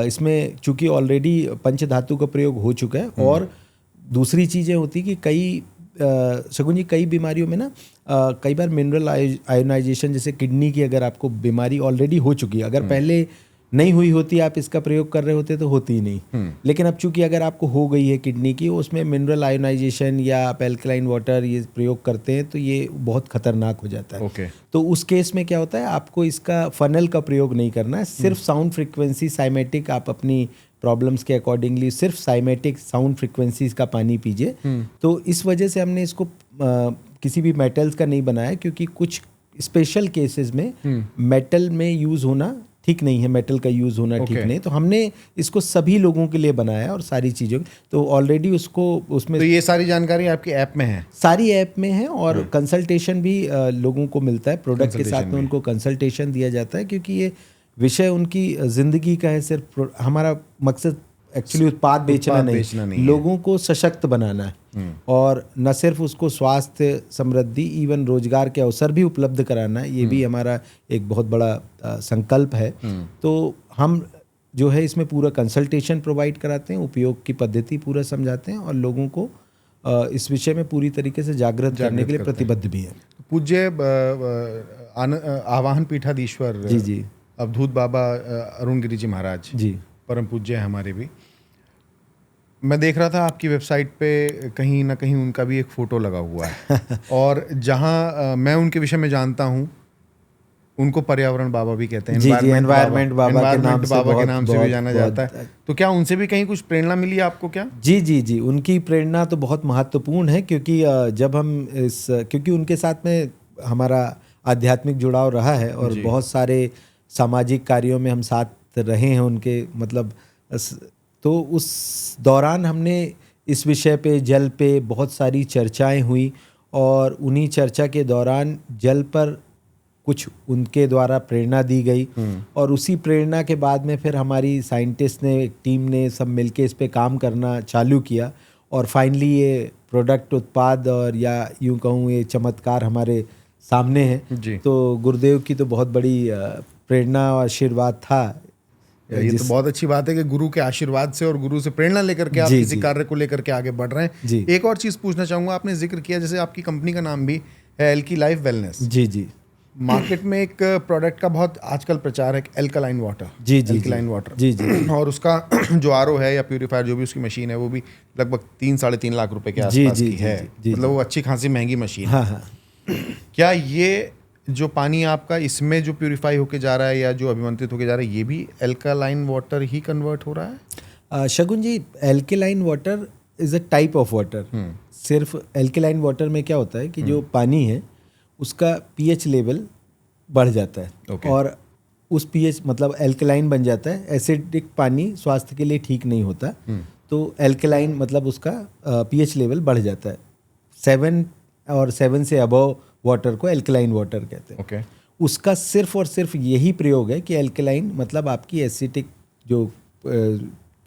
इसमें चूंकि ऑलरेडी पंचधातु का प्रयोग हो चुका है। और दूसरी चीज़ें होती कि कई शगुन जी, कई बीमारियों में ना कई बार मिनरल आयोनाइजेशन, जैसे किडनी की अगर आपको बीमारी ऑलरेडी हो चुकी है, अगर पहले नहीं हुई होती, आप इसका प्रयोग कर रहे होते तो होती ही नहीं। लेकिन अब चूंकि अगर आपको हो गई है किडनी की, उसमें मिनरल आयोनाइजेशन या आप एल्कलाइन वाटर ये प्रयोग करते हैं तो ये बहुत खतरनाक हो जाता है। ओके। तो उस केस में क्या होता है, आपको इसका फनल का प्रयोग नहीं करना है, सिर्फ साउंड फ्रिक्वेंसी साइमेटिक, आप अपनी प्रॉब्लम्स के अकॉर्डिंगली सिर्फ साइमेटिक साउंड फ्रिक्वेंसीज का पानी पीजिए। तो इस वजह से हमने इसको किसी भी मेटल्स का नहीं बनाया, क्योंकि कुछ स्पेशल केसेस में मेटल में यूज़ होना ठीक नहीं है, मेटल का यूज़ होना ठीक नहीं। तो हमने इसको सभी लोगों के लिए बनाया और सारी चीज़ों, तो ऑलरेडी उसको उसमें तो ये सारी जानकारी आपकी ऐप में है? सारी ऐप में है। और कंसल्टेशन भी लोगों को मिलता है, प्रोडक्ट के साथ में उनको कंसल्टेशन दिया जाता है, क्योंकि ये विषय उनकी ज़िंदगी का है। सिर्फ हमारा मकसद एक्चुअली उत्पाद बेचना नहीं, लोगों को सशक्त बनाना है। और न सिर्फ उसको स्वास्थ्य, समृद्धि, इवन रोजगार के अवसर भी उपलब्ध कराना है, ये भी हमारा एक बहुत बड़ा संकल्प है। तो हम जो है इसमें पूरा कंसल्टेशन प्रोवाइड कराते हैं, उपयोग की पद्धति पूरा समझाते हैं और लोगों को इस विषय में पूरी तरीके से जागृत करने के लिए प्रतिबद्ध भी है। पूज्य आवाहन पीठाधीश्वर जी अवधूत बाबा अरुण गिरी जी महाराज जी, परम पूज्य है हमारे भी। मैं देख रहा था आपकी वेबसाइट पे कहीं ना कहीं उनका भी एक फ़ोटो लगा हुआ है और जहां मैं उनके विषय में जानता हूं, उनको पर्यावरण बाबा भी कहते हैं। जी, एनवायरनमेंट बाबा के नाम से भी जाना जाता है। तो क्या उनसे भी कहीं कुछ प्रेरणा मिली आपको क्या? जी, उनकी प्रेरणा तो बहुत महत्वपूर्ण है, क्योंकि जब हम क्योंकि उनके साथ में हमारा आध्यात्मिक जुड़ाव रहा है और बहुत सारे सामाजिक कार्यों में हम साथ रहे हैं उनके, मतलब तो उस दौरान हमने इस विषय पे, जल पे बहुत सारी चर्चाएं हुई और उन्हीं चर्चा के दौरान जल पर कुछ उनके द्वारा प्रेरणा दी गई। और उसी प्रेरणा के बाद में फिर हमारी साइंटिस्ट ने, एक टीम ने सब मिलके इस पे काम करना चालू किया और फाइनली ये प्रोडक्ट, उत्पाद और या यूं कहूँ ये चमत्कार हमारे सामने है। तो गुरुदेव की तो बहुत बड़ी प्रेरणा और आशीर्वाद था। ये तो बहुत अच्छी बात है कि गुरु के आशीर्वाद से और गुरु से प्रेरणा लेकर के आप किसी कार्य को लेकर के आगे बढ़ रहे हैं। एक और चीज़ पूछना चाहूँगा, आपने जिक्र किया जैसे आपकी कंपनी का नाम भी है एल्की लाइफ वेलनेस। जी, मार्केट में एक प्रोडक्ट का बहुत आजकल प्रचार है, एल्कलाइन वाटर। एल्कलाइन वाटर जी। और उसका जो आरओ है या प्यूरीफायर जो भी उसकी मशीन है, वो भी लगभग 3-3.5 लाख रुपए के आसपास की है। मतलब वो अच्छी खासी महंगी मशीन है। हाँ। क्या ये जो पानी आपका इसमें जो प्यूरिफाई होके जा रहा है या जो अभिमंत्रित होके जा रहा है, ये भी एल्कलाइन वाटर ही कन्वर्ट हो रहा है? Shagun ji, alkaline water is a type of water. सिर्फ एल्कलाइन वाटर में क्या होता है कि जो पानी है उसका पीएच लेवल बढ़ जाता है और उस पीएच मतलब एल्कलाइन बन जाता है। एसिडिक पानी स्वास्थ्य के लिए ठीक नहीं होता, तो एल्कलाइन मतलब उसका पीएच लेवल बढ़ जाता है। 7 और 7 से अबव वाटर को एल्कलाइन वाटर कहते हैं। उसका सिर्फ और सिर्फ यही प्रयोग है कि एल्कलाइन मतलब आपकी एसिडिक जो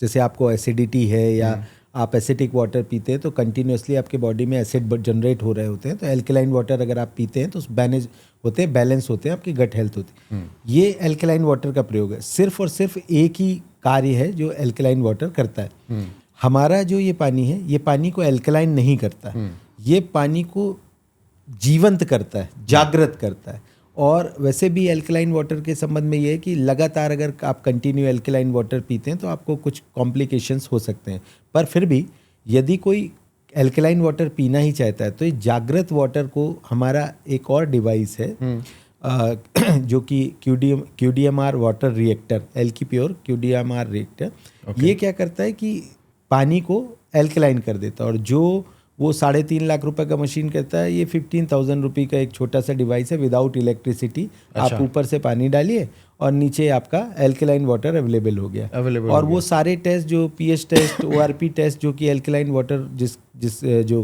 जैसे आपको एसिडिटी है या आप एसिडिक वाटर पीते हैं तो कंटिन्यूसली आपके बॉडी में एसिड जनरेट हो रहे होते हैं, तो एल्कलाइन वाटर अगर आप पीते हैं तो मैनेज होते हैं, बैलेंस होते हैं, आपकी गट हेल्थ होती है। ये एल्कलाइन वाटर का प्रयोग है, सिर्फ और सिर्फ एक ही कार्य है जो एल्कलाइन वाटर करता है। हमारा जो ये पानी है, ये पानी को एल्कलाइन नहीं करता, ये पानी को जीवंत करता है, जागृत करता है। और वैसे भी एल्कलाइन वाटर के संबंध में ये है कि लगातार अगर आप कंटिन्यू एल्कलाइन वाटर पीते हैं तो आपको कुछ कॉम्प्लिकेशंस हो सकते हैं, पर फिर भी यदि कोई एल्कलाइन वाटर पीना ही चाहता है तो ये जागृत वाटर को हमारा एक और डिवाइस है जो कि QDMR water reactor, एल्की pure QDMR reactor, ये क्या करता है कि पानी को एल्कलाइन कर देता है। और जो वो 3.5 लाख रुपए का मशीन करता है, ये 15,000 रुपये का एक छोटा सा डिवाइस है विदाउट इलेक्ट्रिसिटी। आप ऊपर से पानी डालिए और नीचे आपका एल्कलाइन वाटर अवेलेबल हो गया। और वो सारे टेस्ट जो pH टेस्ट, ORP टेस्ट जो कि एल्कलाइन वाटर जो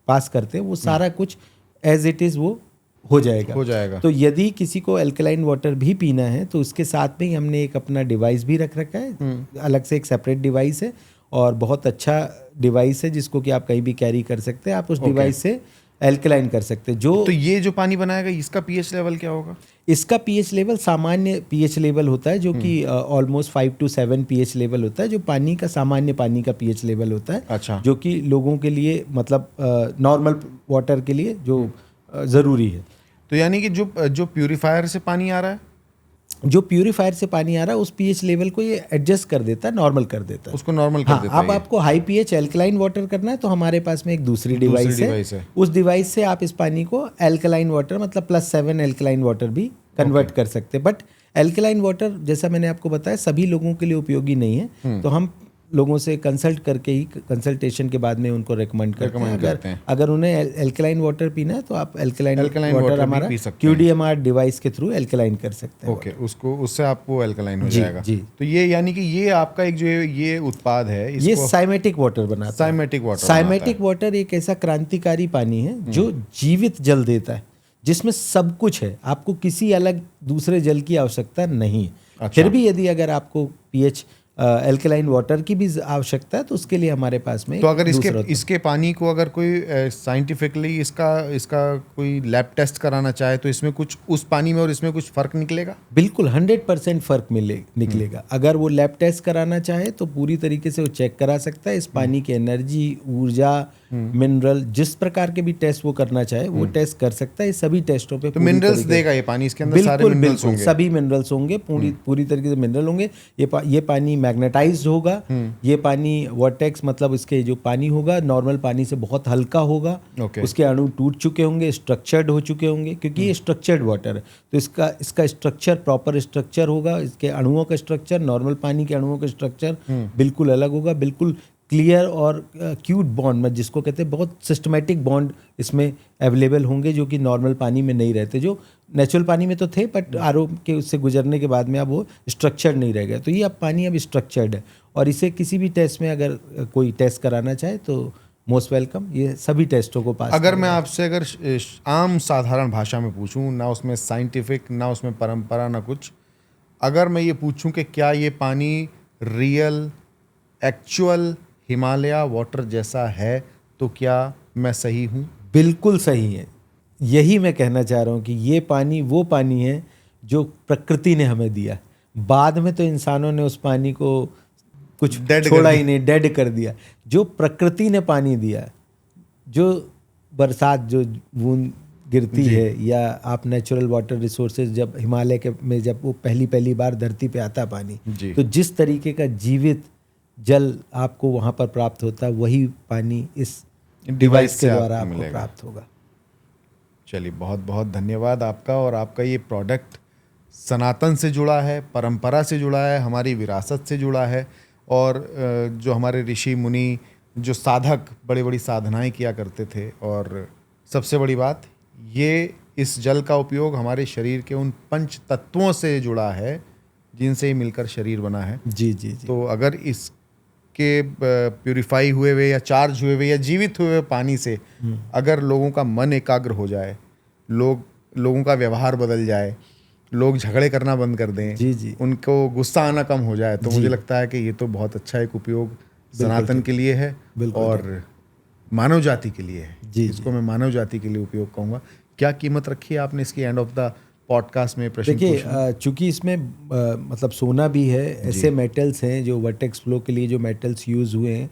पास करते हैं, वो सारा कुछ एज इट इज़ वो हो जाएगा। तो यदि किसी को एल्कलाइन वाटर भी पीना है तो उसके साथ में ही हमने एक अपना डिवाइस भी रख रखा है, अलग से एक सेपरेट डिवाइस है और बहुत अच्छा डिवाइस है जिसको कि आप कहीं भी कैरी कर सकते हैं। आप उस डिवाइस से एल्कलाइन कर सकते हैं। तो ये जो पानी बनाएगा इसका pH लेवल क्या होगा? इसका pH लेवल सामान्य pH लेवल होता है, जो कि ऑलमोस्ट 5 to 7 pH लेवल होता है, जो पानी का सामान्य पानी का pH लेवल होता है। अच्छा। जो कि लोगों के लिए मतलब नॉर्मल वाटर के लिए जो ज़रूरी है। तो यानी कि जो प्यूरीफायर से पानी आ रहा है, जो प्यूरीफायर से पानी आ रहा है उस pH लेवल को ये एडजस्ट कर देता है, नॉर्मल कर देता है, उसको नॉर्मल कर देता है। अब आपको हाई pH एल्कलाइन वाटर करना है तो हमारे पास में एक दूसरी डिवाइस है। उस डिवाइस से आप इस पानी को एल्कलाइन वाटर मतलब +7 एल्कलाइन वाटर भी कन्वर्ट कर सकते हैं। बट एल्कलाइन वाटर जैसा मैंने आपको बताया सभी लोगों के लिए उपयोगी नहीं है, तो हम लोगों से कंसल्ट करके ही, कंसल्टेशन के बाद में उनको रेकमेंड करते हैं। अगर उन्हें एल्कलाइन वाटर पीना है तो आप एल्कलाइन वाटर हमारा QDMR डिवाइस के थ्रू एल्कलाइन कर सकते हैं। ओके, उससे आपको एल्कलाइन हो जाएगा। जी। तो ये यानी कि ये आपका एक जो ये उत्पाद है, ये साइमेटिक वाटर बनाता है। साइमेटिक वाटर एक ऐसा क्रांतिकारी पानी है जो जीवित जल देता है, जिसमें सब कुछ है, आपको किसी अलग दूसरे जल की आवश्यकता नहीं है। फिर भी यदि अगर आपको pH एल्कलाइन वाटर की भी आवश्यकता है तो उसके लिए हमारे पास में तो अगर इसके पानी को अगर कोई साइंटिफिकली इसका कोई लैब टेस्ट कराना चाहे तो इसमें कुछ उस पानी में और इसमें कुछ फर्क निकलेगा? बिल्कुल 100% फर्क निकलेगा। अगर वो लैब टेस्ट कराना चाहे तो पूरी तरीके से वो चेक करा सकता है इस पानी की एनर्जी, ऊर्जा, मिनरल, जिस प्रकार के भी टेस्ट वो करना चाहे वो टेस्ट कर सकता है। सभी टेस्टों पे तो मिनरल्स देगा ये पानी, इसके अंदर सारे मिनरल्स होंगे, सभी मिनरल्स होंगे, पूरी तरीके से मिनरल होंगे। ये पानी मैग्नेटाइज्ड होगा, ये पानी वर्टेक्स मतलब इसके जो पानी होगा नॉर्मल पानी से बहुत हल्का होगा, उसके अणु टूट चुके होंगे, स्ट्रक्चर्ड हो चुके होंगे, क्योंकि ये स्ट्रक्चर्ड वाटर है तो इसका स्ट्रक्चर प्रॉपर स्ट्रक्चर होगा। इसके अणुओं का स्ट्रक्चर नॉर्मल पानी के अणुओं का स्ट्रक्चर बिल्कुल अलग होगा, बिल्कुल क्लियर और क्यूट बॉन्ड में जिसको कहते हैं बहुत सिस्टमेटिक बॉन्ड इसमें अवेलेबल होंगे, जो कि नॉर्मल पानी में नहीं रहते, जो नेचुरल पानी में तो थे बट आरओ के उससे गुजरने के बाद में अब वो स्ट्रक्चर्ड नहीं रह गया। तो ये अब पानी अब स्ट्रक्चर्ड है और इसे किसी भी टेस्ट में अगर कोई टेस्ट कराना चाहे तो मोस्ट वेलकम, ये सभी टेस्टों को पास। अगर मैं आपसे अगर आम साधारण भाषा में पूछूं, ना उसमें साइंटिफिक ना उसमें परंपरा ना कुछ, अगर मैं ये पूछूं कि क्या ये पानी रियल एक्चुअल हिमालय वाटर जैसा है तो क्या मैं सही हूँ? बिल्कुल सही है। यही मैं कहना चाह रहा हूँ कि ये पानी वो पानी है जो प्रकृति ने हमें दिया। बाद में तो इंसानों ने उस पानी को कुछ छोड़ा ही नहीं, डेड कर दिया। जो प्रकृति ने पानी दिया, जो बरसात जो बूंद गिरती है या आप नेचुरल वाटर रिसोर्सेज जब हिमालय के में जब वो पहली बार धरती पे आता पानी, तो जिस तरीके का जीवित जल आपको वहाँ पर प्राप्त होता है वही पानी इस डिवाइस के द्वारा आपको प्राप्त होगा। चलिए, बहुत बहुत धन्यवाद आपका। और आपका ये प्रोडक्ट सनातन से जुड़ा है, परंपरा से जुड़ा है, हमारी विरासत से जुड़ा है। और जो हमारे ऋषि मुनि, जो साधक बड़ी बड़ी साधनाएं किया करते थे, और सबसे बड़ी बात ये इस जल का उपयोग हमारे शरीर के उन 5 तत्वों से जुड़ा है जिनसे ही मिलकर शरीर बना है। जी। तो अगर इसके प्यूरिफाई हुए हुए या चार्ज हुए हुए या जीवित हुए हुए पानी से अगर लोगों का मन एकाग्र हो जाए, लोगों का व्यवहार बदल जाए, लोग झगड़े करना बंद कर दें, जी जी उनको गुस्सा आना कम हो जाए, तो मुझे लगता है कि ये तो बहुत अच्छा एक उपयोग सनातन के लिए है और मानव जाति के लिए है। जी, इसको मैं मानव जाति के लिए उपयोग कहूँगा। क्या कीमत रखी है आपने इसकी एंड ऑफ द पॉडकास्ट में? प्रश्न देखिए, चूंकि इसमें मतलब सोना भी है, ऐसे मेटल्स हैं जो वर्टेक्स फ्लो के लिए जो मेटल्स यूज़ हुए हैं,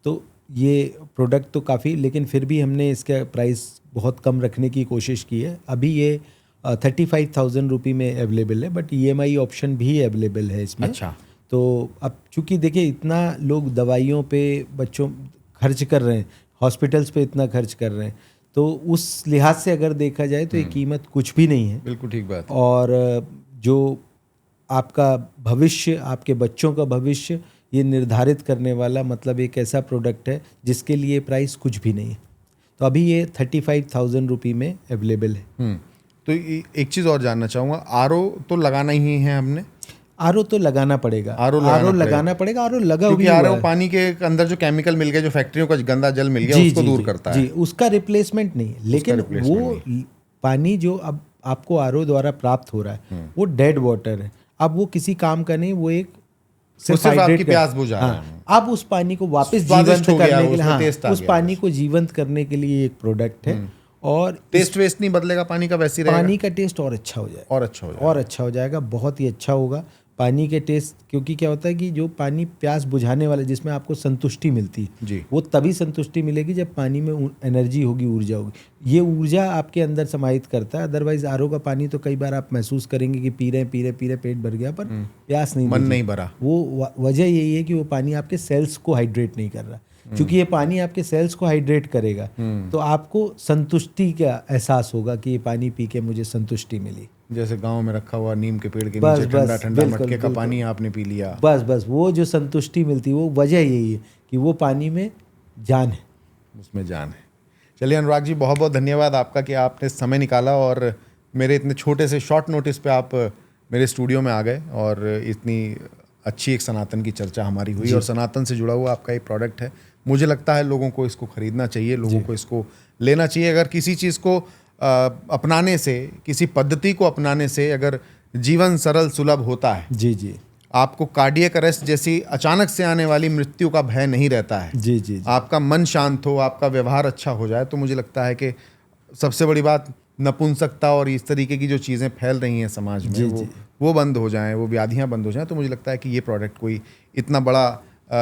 तो ये प्रोडक्ट तो काफ़ी, लेकिन फिर भी हमने इसका प्राइस बहुत कम रखने की कोशिश की है। अभी ये 35,000 रुपये में अवेलेबल है, बट EMI ऑप्शन भी अवेलेबल है इसमें। अच्छा। तो अब चूंकि देखिए इतना लोग दवाइयों पे बच्चों खर्च कर रहे हैं, हॉस्पिटल्स पे इतना खर्च कर रहे हैं, तो उस लिहाज से अगर देखा जाए तो ये कीमत कुछ भी नहीं है। बिल्कुल ठीक बात। और जो आपका भविष्य, आपके बच्चों का भविष्य ये निर्धारित करने वाला मतलब एक ऐसा प्रोडक्ट है जिसके लिए प्राइस कुछ भी नहीं है। तो अभी ये 35,000 रुपये में अवेलेबल है। तो एक चीज़ और जानना चाहूँगा, आरओ तो लगाना ही है हमने? आरओ तो लगाना पड़ेगा, आरओ लगाना पड़ेगा। आरओ लगा क्योंकि भी हुआ आरओ है। पानी के अंदर जो केमिकल मिल गया, जो फैक्ट्रियों का गंदा जल मिल गया, उसको दूर करता है। जी, उसका रिप्लेसमेंट नहीं है, लेकिन वो पानी जो अब आपको आरओ द्वारा प्राप्त हो रहा है वो डेड वाटर है। अब वो किसी काम का नहीं, वो एक सिर्फ आपकी प्यास बुझा रहा है। अब उस पानी को वापस जीवंत करने के लिए, उस पानी को जीवंत करने के लिए एक प्रोडक्ट है। और टेस्ट वेस्ट नहीं बदलेगा पानी का, वैसे ही रहेगा। पानी का टेस्ट और अच्छा हो जाएगा, और अच्छा हो जाएगा, बहुत ही अच्छा होगा पानी के टेस्ट। क्योंकि क्या होता है कि जो पानी प्यास बुझाने वाला, जिसमें आपको संतुष्टि मिलती है जी, वो तभी संतुष्टि मिलेगी जब पानी में एनर्जी होगी, ऊर्जा होगी। ये ऊर्जा आपके अंदर समाहित करता है। अदरवाइज आरओ का पानी तो कई बार आप महसूस करेंगे कि पी रहे पेट भर गया, पर प्यास नहीं, मन नहीं भरा। वो वजह यही है कि वो पानी आपके सेल्स को हाइड्रेट नहीं कर रहा। क्योंकि ये पानी आपके सेल्स को हाइड्रेट करेगा तो आपको संतुष्टि का एहसास होगा कि ये पानी पी के मुझे संतुष्टि मिली। जैसे गांव में रखा हुआ नीम के पेड़ के नीचे ठंडा ठंडा मटके का पानी आपने पी लिया, बस वो जो संतुष्टि मिलती है, वो वजह यही है कि वो पानी में जान है, उसमें जान है। चलिए अनुराग जी, बहुत बहुत धन्यवाद आपका कि आपने समय निकाला और मेरे इतने छोटे से शॉर्ट नोटिस पे आप मेरे स्टूडियो में आ गए और इतनी अच्छी एक सनातन की चर्चा हमारी हुई। और सनातन से जुड़ा हुआ आपका एक प्रोडक्ट है, मुझे लगता है लोगों को इसको खरीदना चाहिए, लोगों को इसको लेना चाहिए। अगर किसी चीज़ को अपनाने से, किसी पद्धति को अपनाने से अगर जीवन सरल सुलभ होता है, जी, आपको कार्डियक अरेस्ट जैसी अचानक से आने वाली मृत्यु का भय नहीं रहता है, जी, आपका मन शांत हो, आपका व्यवहार अच्छा हो जाए, तो मुझे लगता है कि सबसे बड़ी बात नपुंसकता और इस तरीके की जो चीज़ें फैल रही हैं समाज में, वो बंद हो जाएं, वो व्याधियां बंद हो जाएं। तो मुझे लगता है कि ये प्रोडक्ट कोई इतना बड़ा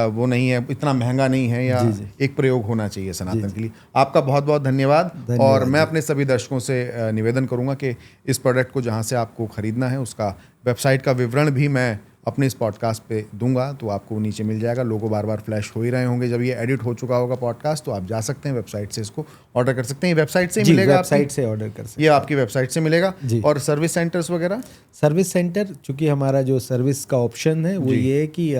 वो नहीं है, इतना महंगा नहीं है, या एक प्रयोग होना चाहिए सनातन के लिए। आपका बहुत बहुत धन्यवाद। और मैं अपने सभी दर्शकों से निवेदन करूंगा कि इस प्रोडक्ट को जहां से आपको खरीदना है उसका वेबसाइट का विवरण भी मैं अपने इस पॉडकास्ट पे दूंगा, तो आपको नीचे मिल जाएगा। लोगो बार बार फ्लैश हो ही रहे होंगे, जब ये एडिट हो चुका होगा पॉडकास्ट, तो आप जा सकते हैं वेबसाइट से इसको ऑर्डर कर सकते हैं। वेबसाइट से मिलेगा, वेबसाइट से ऑर्डर कर सकते हैं, ये आपकी वेबसाइट से मिलेगा। और सर्विस सेंटर्स वगैरह? सर्विस सेंटर, चूंकि हमारा जो सर्विस का ऑप्शन है वो ये है कि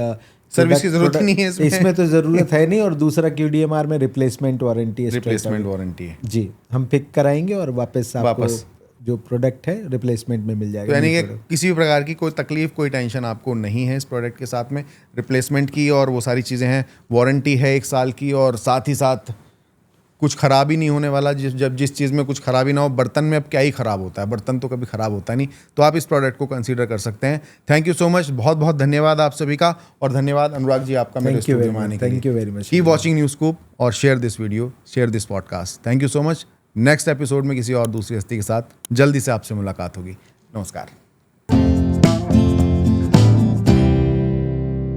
सर्विस की जरूरत नहीं है इसमें तो जरूरत है नहीं। और दूसरा QDMR में रिप्लेसमेंट वारंटी है जी, हम पिक कराएंगे और वापस आपको जो प्रोडक्ट है रिप्लेसमेंट में मिल जाएगा। तो यानी कि किसी भी प्रकार की कोई तकलीफ, कोई टेंशन आपको नहीं है इस प्रोडक्ट के साथ में। रिप्लेसमेंट की और वो सारी चीज़ें हैं, वारंटी है 1 साल की, और साथ ही साथ कुछ खराबी नहीं होने वाला। जिस चीज़ में कुछ खराबी ना हो, बर्तन में अब क्या ही खराब होता है, बर्तन तो कभी खराब होता नहीं, तो आप इस प्रोडक्ट को कंसीडर कर सकते हैं। थैंक यू सो मच, बहुत बहुत धन्यवाद आप सभी का, और धन्यवाद अनुराग जी आपका मेरे स्टूडियो में आने के लिए। Thank you very much. Keep watching news scoop और share this video, share this podcast. Thank you so much. Next episode में किसी और दूसरी हस्ती के साथ जल्दी से आपसे मुलाकात होगी। नमस्कार।